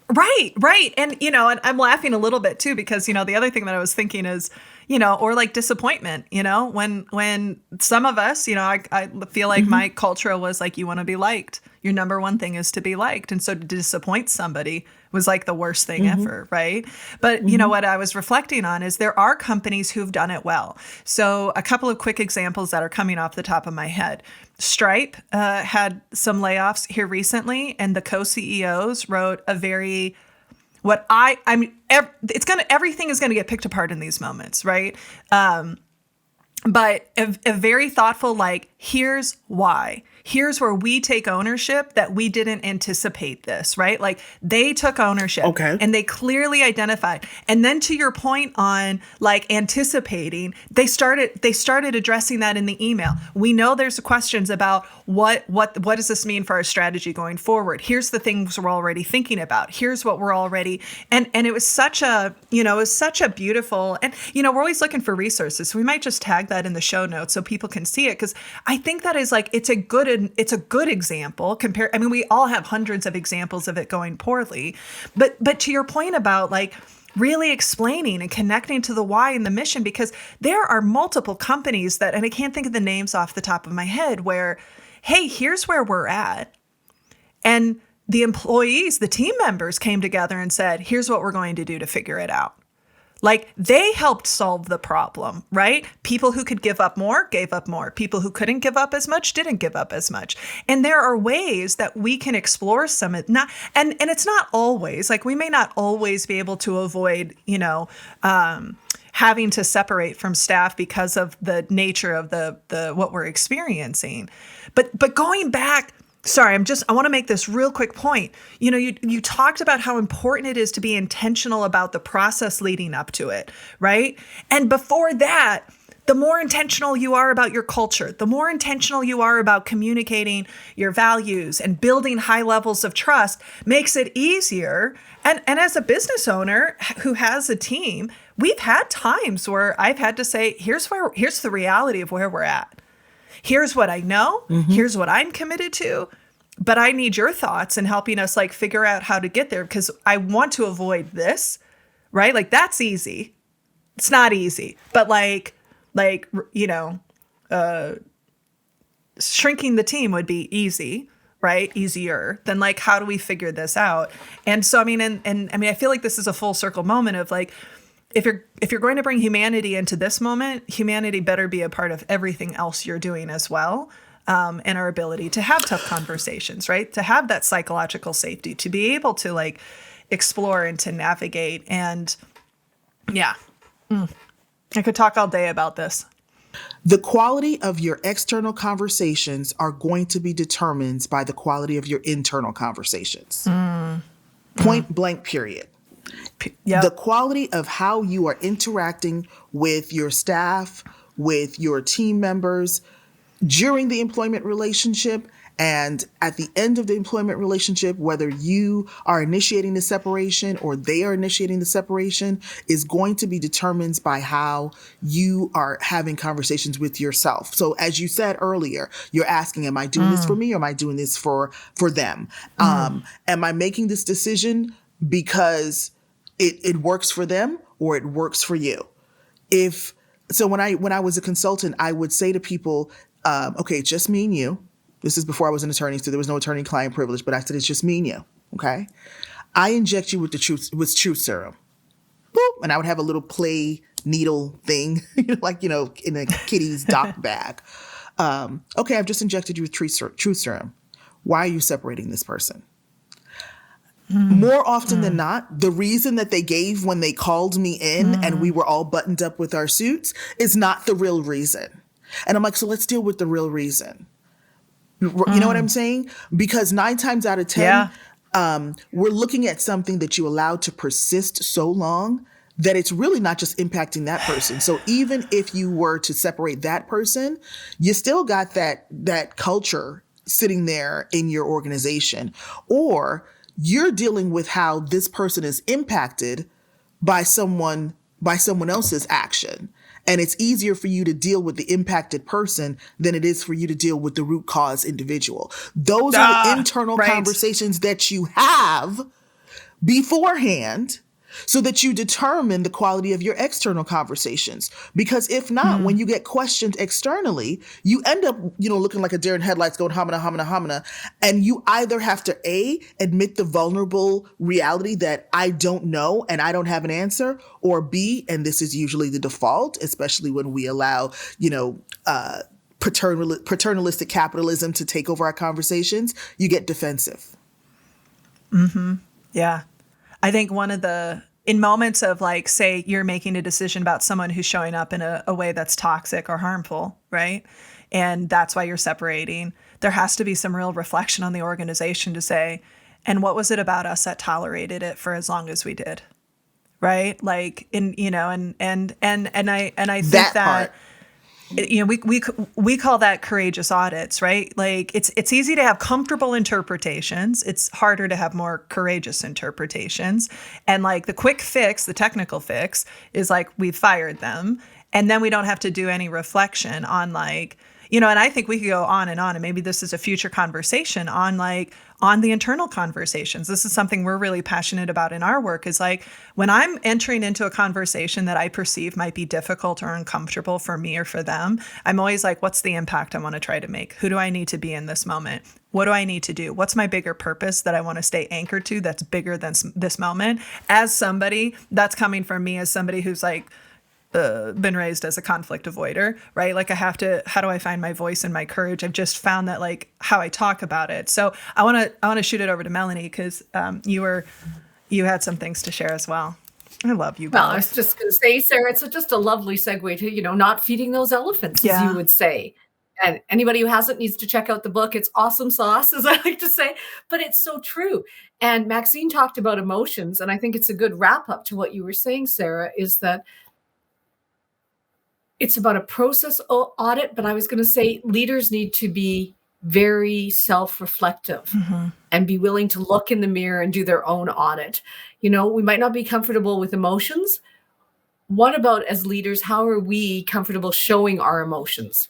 Right. And, and I'm laughing a little bit too, because, the other thing that I was thinking is, or like disappointment, when some of us, I feel like my culture was like, you want to be liked. Your number one thing is to be liked. And so to disappoint somebody was like the worst thing ever, right? But what I was reflecting on is there are companies who've done it well. So a couple of quick examples that are coming off the top of my head. Stripe had some layoffs here recently, and the co-CEOs wrote a very everything is going to get picked apart in these moments, right? But a very thoughtful, here's why. Here's where we take ownership that we didn't anticipate this, right? Like they took ownership and they clearly identified. And then to your point on anticipating, they started addressing that in the email. We know there's questions about what does this mean for our strategy going forward? Here's the things we're already thinking about. Here's what we're already, and it was such a beautiful, and we're always looking for resources. So we might just tag that in the show notes so people can see it. Cause I think that is it's a good example we all have hundreds of examples of it going poorly, but to your point about really explaining and connecting to the why and the mission, because there are multiple companies that, and I can't think of the names off the top of my head, where, hey, here's where we're at. And the employees, the team members came together and said, here's what we're going to do to figure it out. They helped solve the problem, right? People who could give up more, gave up more. People who couldn't give up as much, didn't give up as much. And there are ways that we can explore some of and it's not always, we may not always be able to avoid, having to separate from staff because of the nature of the what we're experiencing. But going back, sorry, I want to make this real quick point. You talked about how important it is to be intentional about the process leading up to it, right? And before that, the more intentional you are about your culture, the more intentional you are about communicating your values and building high levels of trust makes it easier. And as a business owner who has a team, we've had times where I've had to say, here's the reality of where we're at. Here's what I know. Here's what I'm committed to. but I need your thoughts in helping us like figure out how to get there, because I want to avoid this, right? Like that's easy. It's not easy, but shrinking the team would be easy, right? Easier than like, how do we figure this out? And so, I mean, and I mean, I feel like this is a full circle moment of like, if you're going to bring humanity into this moment, humanity better be a part of everything else you're doing as well. And our ability to have tough conversations, right? To have that psychological safety, to be able to like explore and to navigate. And yeah, I could talk all day about this. The quality of your external conversations are going to be determined by the quality of your internal conversations. Point blank, period. Yep. The quality of how you are interacting with your staff, with your team members during the employment relationship and at the end of the employment relationship, whether you are initiating the separation or they are initiating the separation, is going to be determined by how you are having conversations with yourself. So as you said earlier, you're asking, am I doing this for me or am I doing this for them? Am I making this decision because it works for them or it works for you? When I was a consultant, I would say to people, okay, it's just me and you. This is before I was an attorney, so there was no attorney-client privilege, but I said, it's just me and you, okay? I inject you with truth serum. Boop, and I would have a little play needle thing, in a kitty's doc bag. Okay, I've just injected you with truth serum. Why are you separating this person? More often than not, the reason that they gave when they called me in and we were all buttoned up with our suits is not the real reason. And I'm like, so let's deal with the real reason. You know what I'm saying? Because 9 times out of 10, we're looking at something that you allowed to persist so long that it's really not just impacting that person. So even if you were to separate that person, you still got that culture sitting there in your organization. Or you're dealing with how this person is impacted by someone else's action. And it's easier for you to deal with the impacted person than it is for you to deal with the root cause individual. Those are the internal conversations that you have beforehand so that you determine the quality of your external conversations. Because if not, when you get questioned externally, you end up, looking like a deer in headlights going hamina, hamina, hamina. And you either have to admit the vulnerable reality that I don't know and I don't have an answer, or B, and this is usually the default, especially when we allow, paternalistic capitalism to take over our conversations, you get defensive. Yeah. I think in moments of like, say you're making a decision about someone who's showing up in a way that's toxic or harmful, right? And that's why you're separating. There has to be some real reflection on the organization to say, and what was it about us that tolerated it for as long as we did? Right? Like, and I think that we call that courageous audits, right? Like it's easy to have comfortable interpretations. It's harder to have more courageous interpretations. And like the quick fix, the technical fix is like we've fired them. And then we don't have to do any reflection on like, and I think we could go on, and maybe this is a future conversation on the internal conversations. This is something we're really passionate about in our work, is like when I'm entering into a conversation that I perceive might be difficult or uncomfortable for me or for them, I'm always like, what's the impact I want to try to make? Who do I need to be in this moment? What do I need to do? What's my bigger purpose that I want to stay anchored to that's bigger than this moment? As somebody that's coming from me as somebody who's like, been raised as a conflict avoider, right? Like how do I find my voice and my courage? I've just found that like how I talk about it. So I want to shoot it over to Melanie, because you had some things to share as well. I love you both. Well, I was just going to say, Sarah, it's just a lovely segue to, not feeding those elephants, as you would say. And anybody who hasn't needs to check out the book. It's awesome sauce, as I like to say, but it's so true. And Maxine talked about emotions. And I think it's a good wrap up to what you were saying, Sarah, is that it's about a process audit, but I was going to say leaders need to be very self-reflective and be willing to look in the mirror and do their own audit. We might not be comfortable with emotions. What about as leaders, how are we comfortable showing our emotions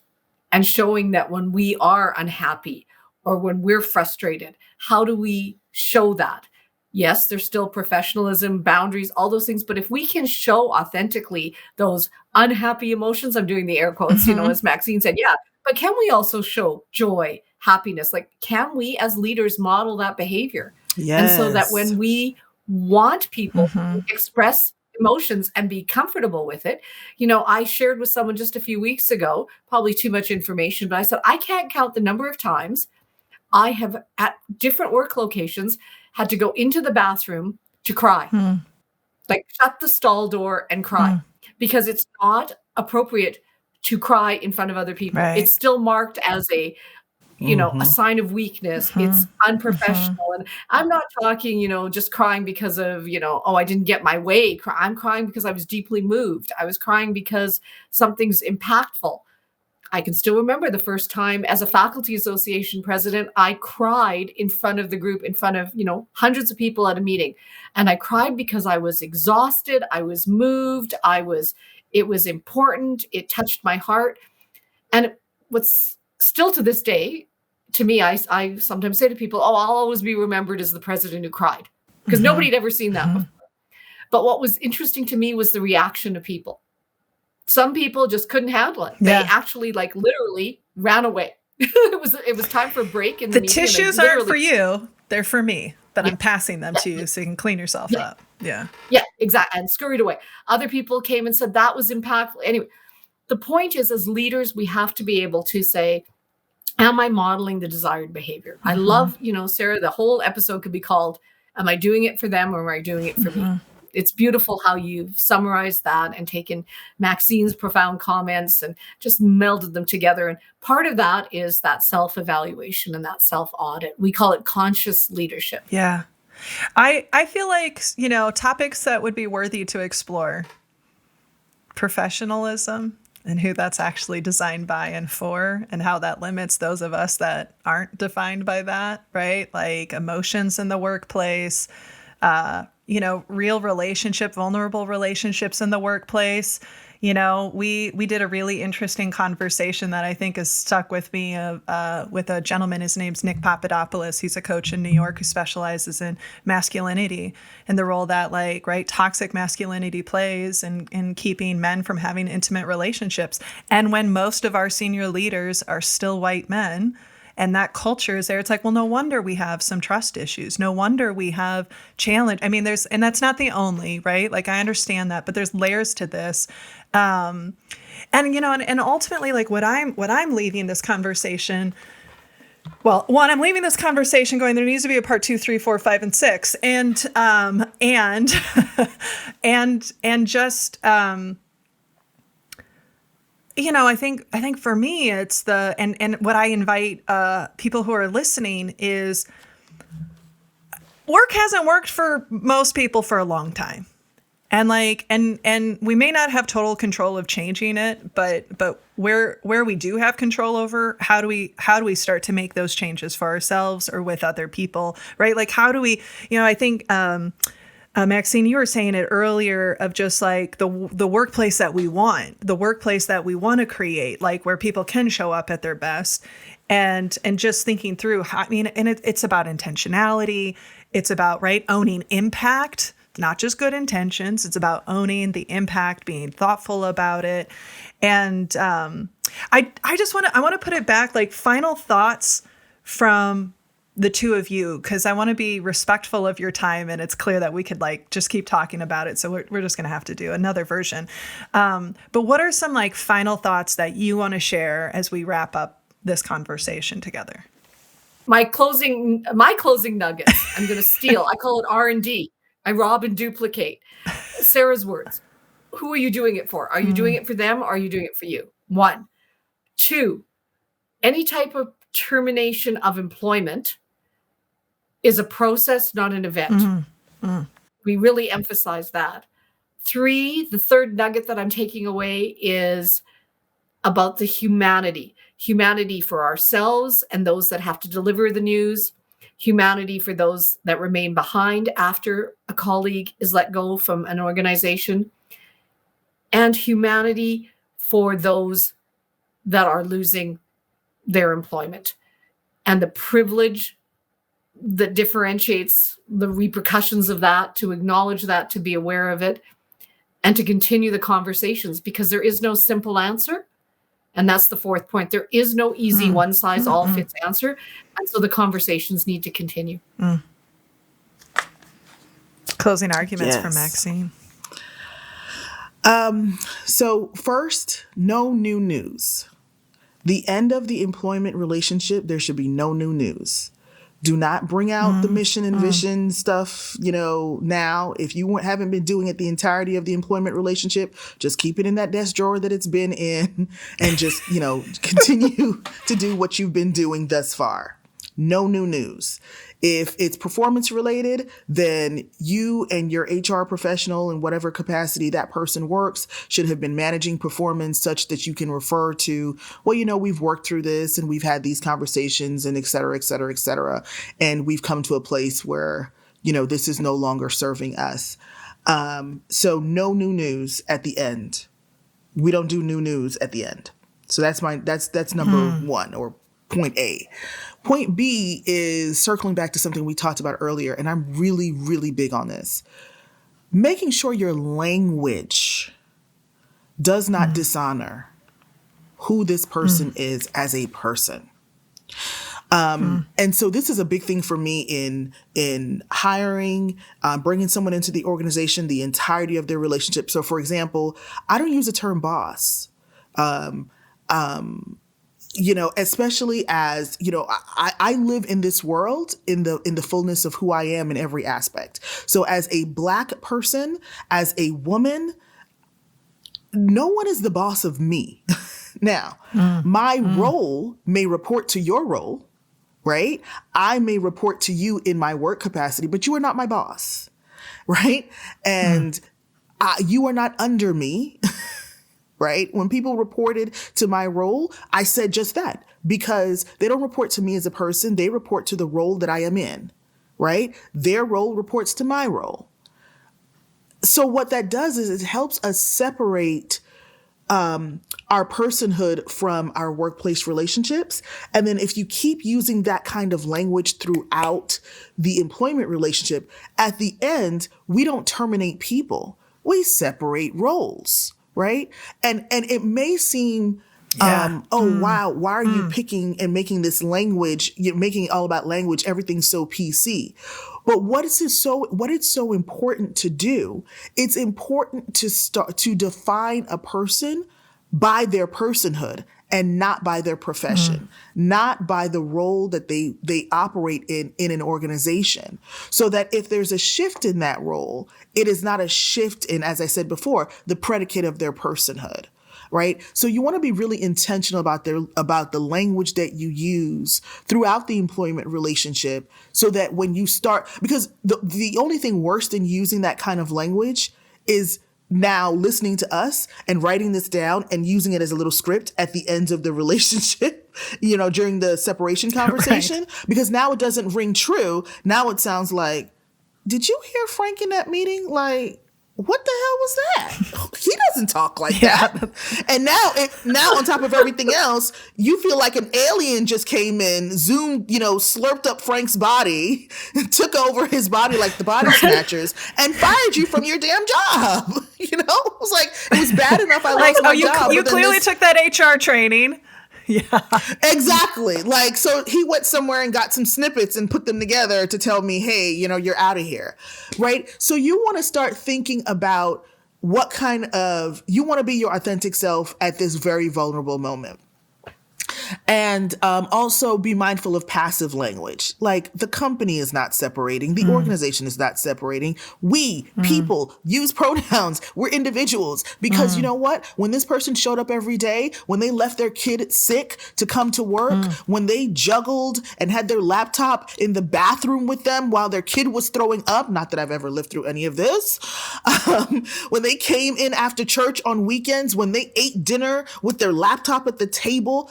and showing that when we are unhappy or when we're frustrated? How do we show that? Yes, there's still professionalism, boundaries, all those things. But if we can show authentically those unhappy emotions, I'm doing the air quotes, as Maxine said, yeah, but can we also show joy, happiness? Like, can we as leaders model that behavior? Yes. And so that when we want people to express emotions and be comfortable with it, I shared with someone just a few weeks ago, probably too much information, but I said, I can't count the number of times I have at different work locations had to go into the bathroom to cry, like shut the stall door and cry, because it's not appropriate to cry in front of other people. Right. It's still marked as a sign of weakness. It's unprofessional. And I'm not talking, just crying because of, oh, I didn't get my way. I'm crying because I was deeply moved. I was crying because something's impactful. I can still remember the first time as a faculty association president, I cried in front of the group, in front of, hundreds of people at a meeting. And I cried because I was exhausted. I was moved. It was important. It touched my heart. And what's still to this day, to me, I sometimes say to people, oh, I'll always be remembered as the president who cried, because nobody had ever seen that before. But what was interesting to me was the reaction of people. Some people just couldn't handle it. Yeah. They actually literally ran away. It was time for a break in the meeting. Tissues aren't for you. They're for me, but I'm passing them to you so you can clean yourself up. Yeah. Yeah, exactly. And scurried away. Other people came and said that was impactful. Anyway, the point is, as leaders, we have to be able to say, am I modeling the desired behavior? I love, Sarah, the whole episode could be called, am I doing it for them or am I doing it for me? It's beautiful how you've summarized that and taken Maxine's profound comments and just melded them together. And part of that is that self-evaluation and that self-audit. We call it conscious leadership. Yeah. I feel like, topics that would be worthy to explore: professionalism and who that's actually designed by and for, and how that limits those of us that aren't defined by that, right? Like emotions in the workplace, real vulnerable relationships in the workplace. We did a really interesting conversation that I think has stuck with me with a gentleman. His name's Nick Papadopoulos. He's a coach in New York who specializes in masculinity and the role that toxic masculinity plays in keeping men from having intimate relationships. And when most of our senior leaders are still white men, and that culture is there, it's like, well, no wonder we have some trust issues. No wonder we have challenge. I mean, and that's not the only, right? I understand that, but there's layers to this. And ultimately, what I'm leaving this conversation. Well, one, I'm leaving this conversation going, there needs to be a part 2, 3, 4, 5, and 6. And just, I think for me, it's and what I invite people who are listening is, work hasn't worked for most people for a long time. And and we may not have total control of changing it, but where we do have control over, how do we start to make those changes for ourselves or with other people, right? How do we, I think, Maxine, you were saying it earlier of just the workplace that we want, to create, where people can show up at their best, and just thinking through how, and it's about intentionality. It's about, owning impact, not just good intentions. It's about owning the impact, being thoughtful about it. And I want to put it back, final thoughts from the two of you, because I want to be respectful of your time, and it's clear that we could just keep talking about it. So we're just going to have to do another version. But what are some final thoughts that you want to share as we wrap up this conversation together? My closing nuggets, I'm going to steal. I call it R&D. I rob and duplicate. Sarah's words. Who are you doing it for? Are you doing it for them, or are you doing it for you? 1. 2, any type of termination of employment is a process, not an event. We really emphasize that. 3, the third nugget that I'm taking away is about the humanity for ourselves and those that have to deliver the news, humanity for those that remain behind after a colleague is let go from an organization, and humanity for those that are losing their employment. and the privilege that differentiates the repercussions of that, to acknowledge that, to be aware of it, and to continue the conversations, because there is no simple answer. And that's the fourth point. There is no easy one-size-all-fits answer. And so the conversations need to continue. Closing arguments from Maxine. So first, no new news. The end of the employment relationship, there should be no new news. Do not bring out the mission and vision stuff, now. If you haven't been doing it the entirety of the employment relationship, just keep it in that desk drawer that it's been in and just, continue to do what you've been doing thus far. No new news. If it's performance related, then you and your HR professional in whatever capacity that person works should have been managing performance such that you can refer to, well, we've worked through this and we've had these conversations and et cetera, et cetera, et cetera. And we've come to a place where, this is no longer serving us. So no new news at the end. We don't do new news at the end. So that's number one, or point A. Point B is circling back to something we talked about earlier, and I'm really, really big on this. Making sure your language does not dishonor who this person is as a person. And so this is a big thing for me in hiring, bringing someone into the organization, the entirety of their relationship. So, for example, I don't use the term boss. Especially as, I live in this world in the fullness of who I am in every aspect. So as a Black person, as a woman, no one is the boss of me. Now, my role may report to your role, right? I may report to you in my work capacity, but you are not my boss, right? And you are not under me. Right? When people reported to my role, I said just that, because they don't report to me as a person. They report to the role that I am in, right? Their role reports to my role. So what that does is it helps us separate our personhood from our workplace relationships. And then if you keep using that kind of language throughout the employment relationship, at the end, we don't terminate people. We separate roles. Right. And it may seem, wow, why are you picking and making this language, you're making it all about language, everything's so PC. But what it's so important to do, it's important to start to define a person by their personhood and not by their profession, not by the role that they operate in an organization. So that if there's a shift in that role, it is not a shift in, as I said before, the predicate of their personhood, right? So you want to be really intentional about the language that you use throughout the employment relationship, so that when you start, because the only thing worse than using that kind of language is now listening to us and writing this down and using it as a little script at the end of the relationship, during the separation conversation, right? Because now it doesn't ring true. Now it sounds like, did you hear Frank in that meeting? Like, what the hell was that? He doesn't talk like that. And now on top of everything else, you feel like an alien just came in, zoomed, slurped up Frank's body, took over his body like the body snatchers, and fired you from your damn job. It was like, it was bad enough I lost my job. You clearly took that HR training. Yeah. Exactly. Like, so he went somewhere and got some snippets and put them together to tell me, hey, you're out of here. Right. So you want to start thinking about what you want to be your authentic self at this very vulnerable moment. And also be mindful of passive language. Like, the company is not separating. The organization is not separating. We, people, use pronouns. We're individuals. Because you know what? When this person showed up every day, when they left their kid sick to come to work, when they juggled and had their laptop in the bathroom with them while their kid was throwing up, not that I've ever lived through any of this, when they came in after church on weekends, when they ate dinner with their laptop at the table,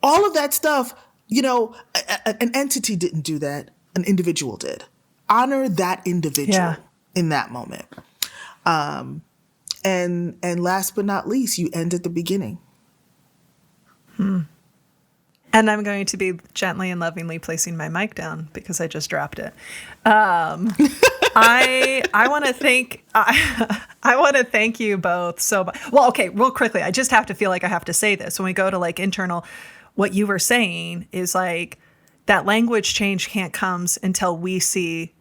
all of that stuff, an entity didn't do that. An individual did. Honor that individual in that moment. And last but not least, you end at the beginning. And And I'm going to be gently and lovingly placing my mic down because I just dropped it. I want to thank you both so much. Well, okay, real quickly, I just have to feel like I have to say this. When we go to like internal, what you were saying is like that language change can't come until we see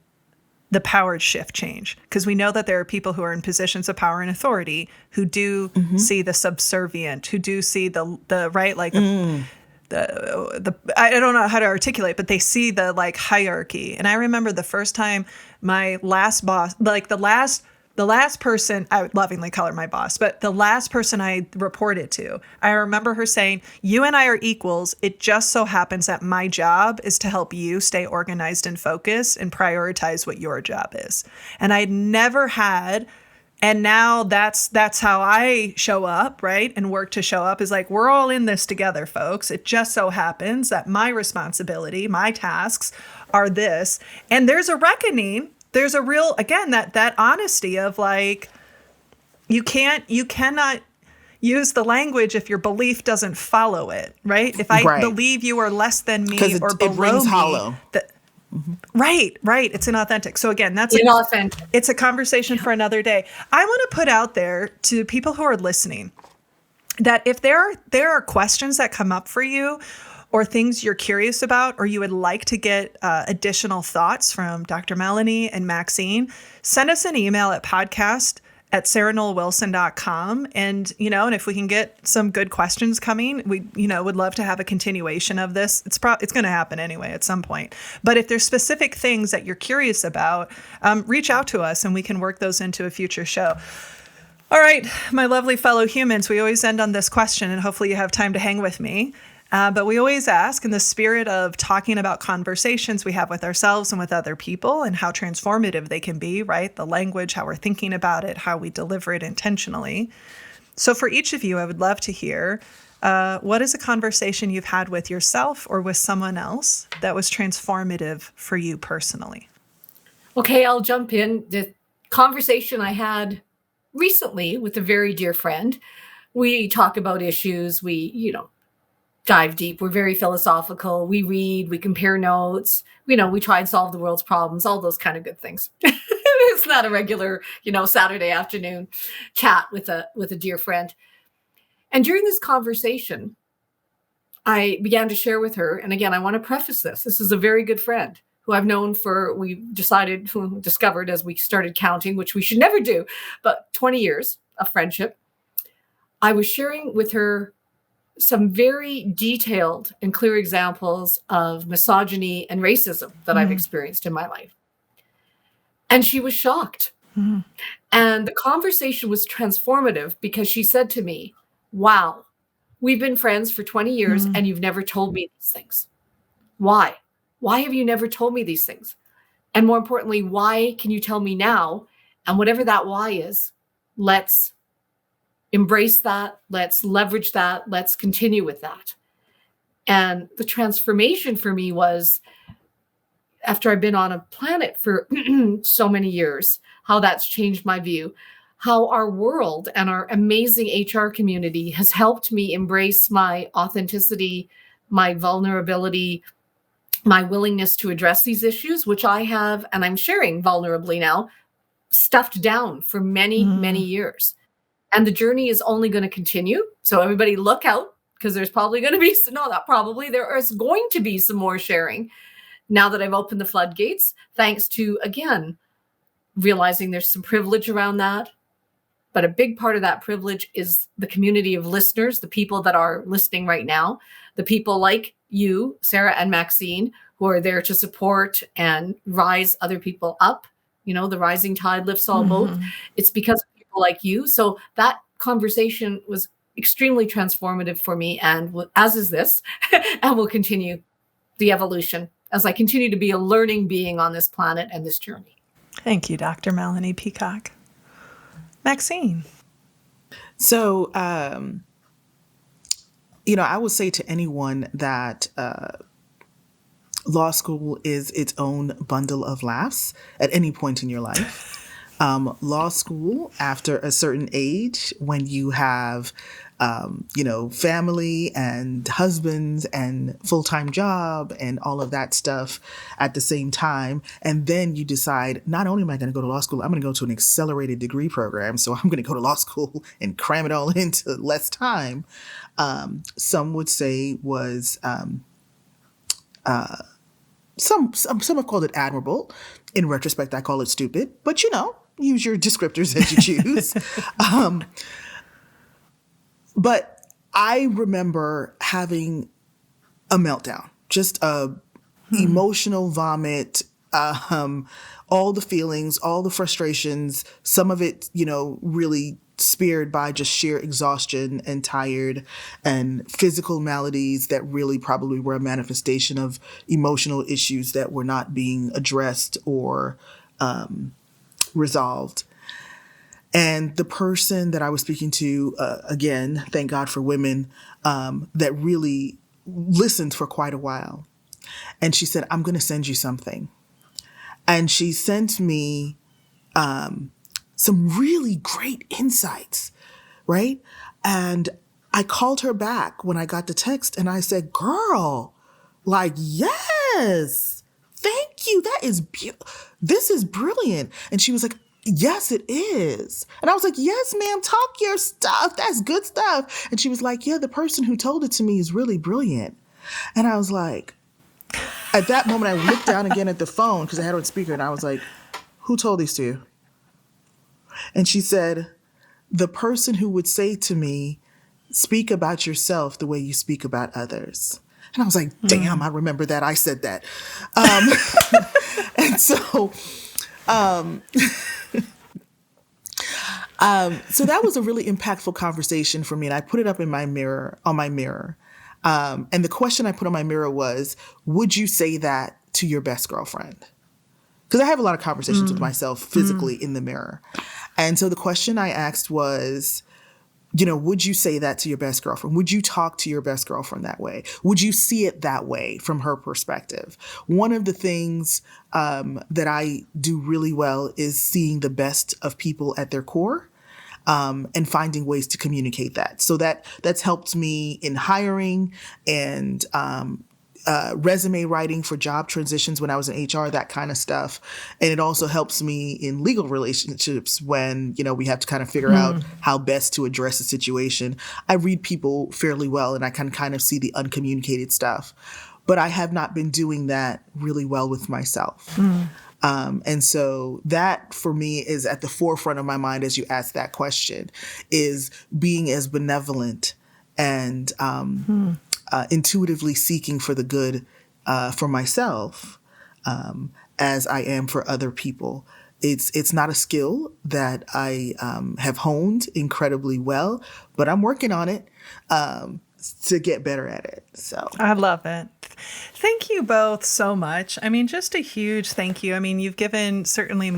the power shift change, because we know that there are people who are in positions of power and authority who do see the subservient, who do see the right, like the I don't know how to articulate, but they see the like hierarchy. And I remember the first time my last boss, like the last person, I would lovingly call her my boss, but the last person I reported to, I remember her saying, "You and I are equals. It just so happens that my job is to help you stay organized and focused and prioritize what your job is." And I'd never had, and now that's how I show up, right? And work to show up is like, we're all in this together, folks. It just so happens that my responsibility, my tasks are this. And there's a reckoning. There's a real, again, that honesty of like, you cannot use the language if your belief doesn't follow it, right? If I believe you are less than me or below rings me, hollow. Right. It's inauthentic. So again, that's inauthentic. It's a conversation for another day. I want to put out there to people who are listening that if there are questions that come up for you, or things you're curious about, or you would like to get additional thoughts from Dr. Melanie and Maxine, send us an email at podcast@sarahnollwilson.com. And if we can get some good questions coming, we, would love to have a continuation of this. It's going to happen anyway at some point. But if there's specific things that you're curious about, reach out to us and we can work those into a future show. All right, my lovely fellow humans, we always end on this question, and hopefully you have time to hang with me. But we always ask, in the spirit of talking about conversations we have with ourselves and with other people and how transformative they can be, right? The language, how we're thinking about it, how we deliver it intentionally. So for each of you, I would love to hear, what is a conversation you've had with yourself or with someone else that was transformative for you personally? Okay, I'll jump in. The conversation I had recently with a very dear friend, we talk about issues, we, dive deep. We're very philosophical. We read, we compare notes. We try and solve the world's problems, all those kind of good things. It's not a regular, Saturday afternoon chat with a dear friend. And during this conversation, I began to share with her, and again, I want to preface this. This is a very good friend who I've known who discovered as we started counting, which we should never do, but 20 years of friendship. I was sharing with her some very detailed and clear examples of misogyny and racism that I've experienced in my life. And she was shocked. And the conversation was transformative because she said to me, "Wow, we've been friends for 20 years and you've never told me these things. Why? Why have you never told me these things? And more importantly, why can you tell me now? And whatever that why is, let's embrace that. Let's leverage that. Let's continue with that." And the transformation for me was, after I've been on a planet for so many years, how that's changed my view, how our world and our amazing HR community has helped me embrace my authenticity, my vulnerability, my willingness to address these issues, which I have, and I'm sharing vulnerably now, stuffed down for many, many years. And the journey is only going to continue. So everybody look out, because there's probably going to be, there is going to be some more sharing now that I've opened the floodgates, thanks to, again, realizing there's some privilege around that. But a big part of that privilege is the community of listeners, the people that are listening right now, the people like you, Sarah and Maxine, who are there to support and rise other people up. The rising tide lifts all boats. It's because of people like you. So that conversation was extremely transformative for me, and as is this, and will continue the evolution as I continue to be a learning being on this planet and this journey. Thank you, Dr. Melanie Peacock. Maxine. So, I would say to anyone that law school is its own bundle of laughs at any point in your life. Law school, after a certain age, when you have family and husbands and full-time job and all of that stuff at the same time. And then you decide, not only am I going to go to law school, I'm going to go to an accelerated degree program. So I'm going to go to law school and cram it all into less time. Some would say was, some have called it admirable. In retrospect, I call it stupid, but use your descriptors as you choose. But I remember having a meltdown, just a emotional vomit, all the feelings, all the frustrations, some of it, really speared by just sheer exhaustion and tired and physical maladies that really probably were a manifestation of emotional issues that were not being addressed or resolved. And the person that I was speaking to, again, thank God for women, that really listened for quite a while. And she said, I'm going to send you something. And she sent me some really great insights, right? And I called her back when I got the text and I said, girl, yes, thank you. This is brilliant. And she was like, yes, it is. And I was like, yes, ma'am, talk your stuff. That's good stuff. And she was like, yeah, the person who told it to me is really brilliant. And I was like, at that moment, I looked down again at the phone because I had it on speaker and I was like, who told these to you? And she said, the person who would say to me, speak about yourself the way you speak about others. And I was like, damn, I remember that. I said that. And so, so that was a really impactful conversation for me. And I put it up on my mirror. And the question I put on my mirror was, would you say that to your best girlfriend? Because I have a lot of conversations with myself physically in the mirror. And so the question I asked was, would you say that to your best girlfriend? Would you talk to your best girlfriend that way? Would you see it that way from her perspective? One of the things that I do really well is seeing the best of people at their core. And finding ways to communicate that. So that's helped me in hiring and resume writing for job transitions when I was in HR, that kind of stuff. And it also helps me in legal relationships when, we have to kind of figure out how best to address a situation. I read people fairly well and I can kind of see the uncommunicated stuff. But I have not been doing that really well with myself. And so that for me is at the forefront of my mind as you ask that question, is being as benevolent and intuitively seeking for the good for myself as I am for other people. It's not a skill that I have honed incredibly well, but I'm working on it to get better at it. So I love it. Thank you both so much. I mean, just a huge thank you. I mean, you've given certainly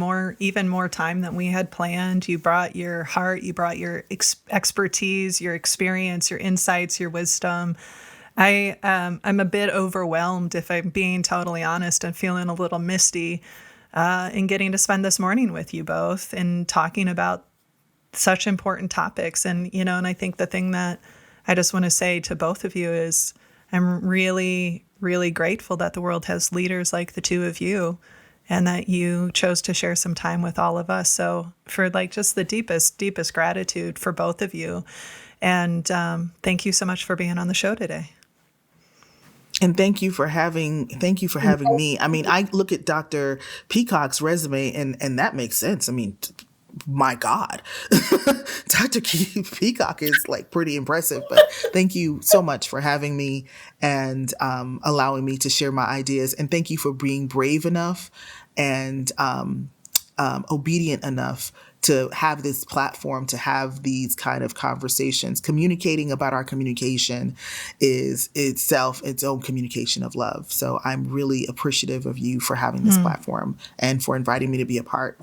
even more time than we had planned. You brought your heart, you brought your expertise, your experience, your insights, your wisdom. I'm a bit overwhelmed, if I'm being totally honest. I'm feeling a little misty in getting to spend this morning with you both and talking about such important topics. And, and I think the thing that I just want to say to both of you is I'm really, really grateful that the world has leaders like the two of you and that you chose to share some time with all of us. So for just the deepest gratitude for both of you. And thank you so much for being on the show today. And thank you for having me. I mean, I look at Dr. Peacock's resume and that makes sense. I mean, my God, Dr. Peacock is pretty impressive, but thank you so much for having me and allowing me to share my ideas. And thank you for being brave enough and obedient enough to have this platform, to have these kind of conversations. Communicating about our communication is itself its own communication of love. So I'm really appreciative of you for having this platform and for inviting me to be a part.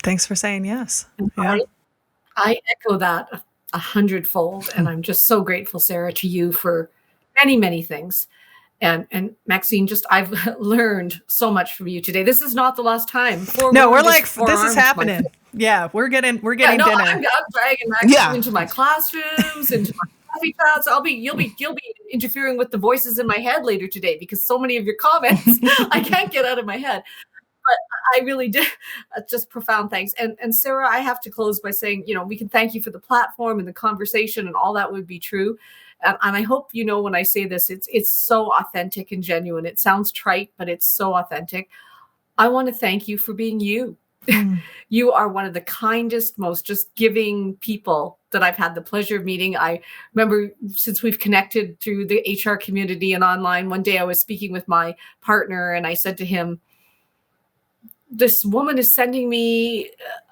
Thanks for saying yes. Yeah. I echo that 100-fold. And I'm just so grateful, Sarah, to you for many, many things. And Maxine, I've learned so much from you today. This is not the last time. No, we're this is happening. Yeah, we're getting dinner. I'm dragging Maxine into my classrooms, into my coffee chats. You'll be interfering with the voices in my head later today because so many of your comments I can't get out of my head. But I really did just profound thanks. And Sarah, I have to close by saying, we can thank you for the platform and the conversation and all that would be true. And I hope when I say this, it's so authentic and genuine. It sounds trite, but it's so authentic. I want to thank you for being you. You are one of the kindest, most just giving people that I've had the pleasure of meeting. I remember since we've connected through the HR community and online, one day I was speaking with my partner and I said to him, this woman is sending me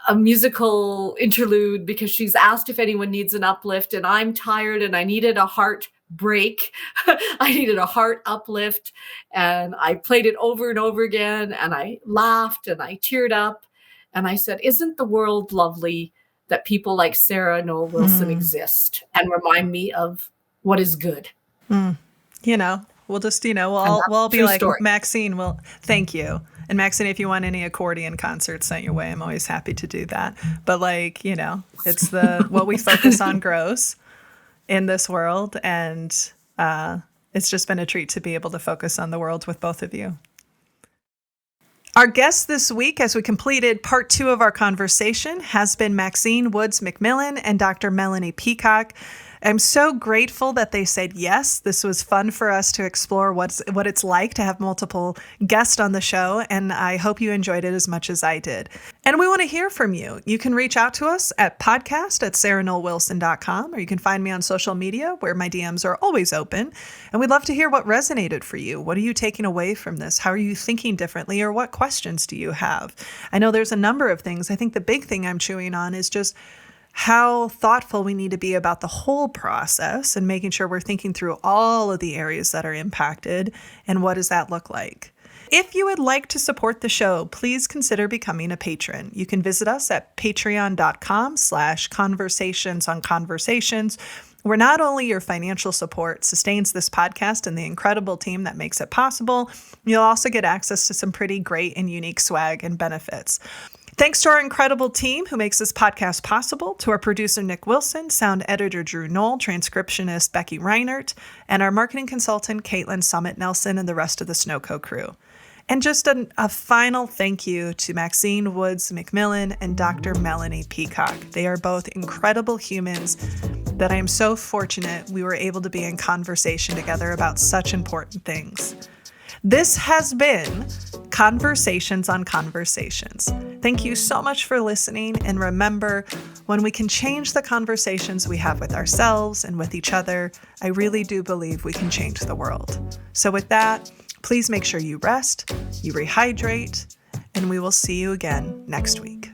a musical interlude because she's asked if anyone needs an uplift and I'm tired and I needed a heart break. I needed a heart uplift and I played it over and over again and I laughed and I teared up and I said, isn't the world lovely that people like Sarah Noll Wilson exist and remind me of what is good? We'll just, we'll all be like, story. Maxine, well, thank you. And Maxine, if you want any accordion concerts sent your way, I'm always happy to do that. But it's what we focus on grows in this world. And it's just been a treat to be able to focus on the world with both of you. Our guest this week, as we completed part 2 of our conversation, has been Maxine Woods-McMillan and Dr. Melanie Peacock. I'm so grateful that they said yes. This was fun for us to explore what it's like to have multiple guests on the show, and I hope you enjoyed it as much as I did. And we want to hear from you. You can reach out to us at podcast@sarahnollwilson.com, or you can find me on social media where my DMs are always open. And we'd love to hear what resonated for you. What are you taking away from this? How are you thinking differently, or what questions do you have? I know there's a number of things. I think the big thing I'm chewing on is just how thoughtful we need to be about the whole process and making sure we're thinking through all of the areas that are impacted and what does that look like. If you would like to support the show, please consider becoming a patron. You can visit us at patreon.com/conversationsonconversations, where not only your financial support sustains this podcast and the incredible team that makes it possible, you'll also get access to some pretty great and unique swag and benefits. Thanks to our incredible team who makes this podcast possible, to our producer, Nick Wilson, sound editor, Drew Knoll, transcriptionist, Becky Reinert, and our marketing consultant, Caitlin Summit Nelson, and the rest of the Snowco crew. And just a final thank you to Maxine Woods-McMillan and Dr. Melanie Peacock. They are both incredible humans that I am so fortunate we were able to be in conversation together about such important things. This has been Conversations on Conversations. Thank you so much for listening. And remember, when we can change the conversations we have with ourselves and with each other, I really do believe we can change the world. So with that, please make sure you rest, you rehydrate, and we will see you again next week.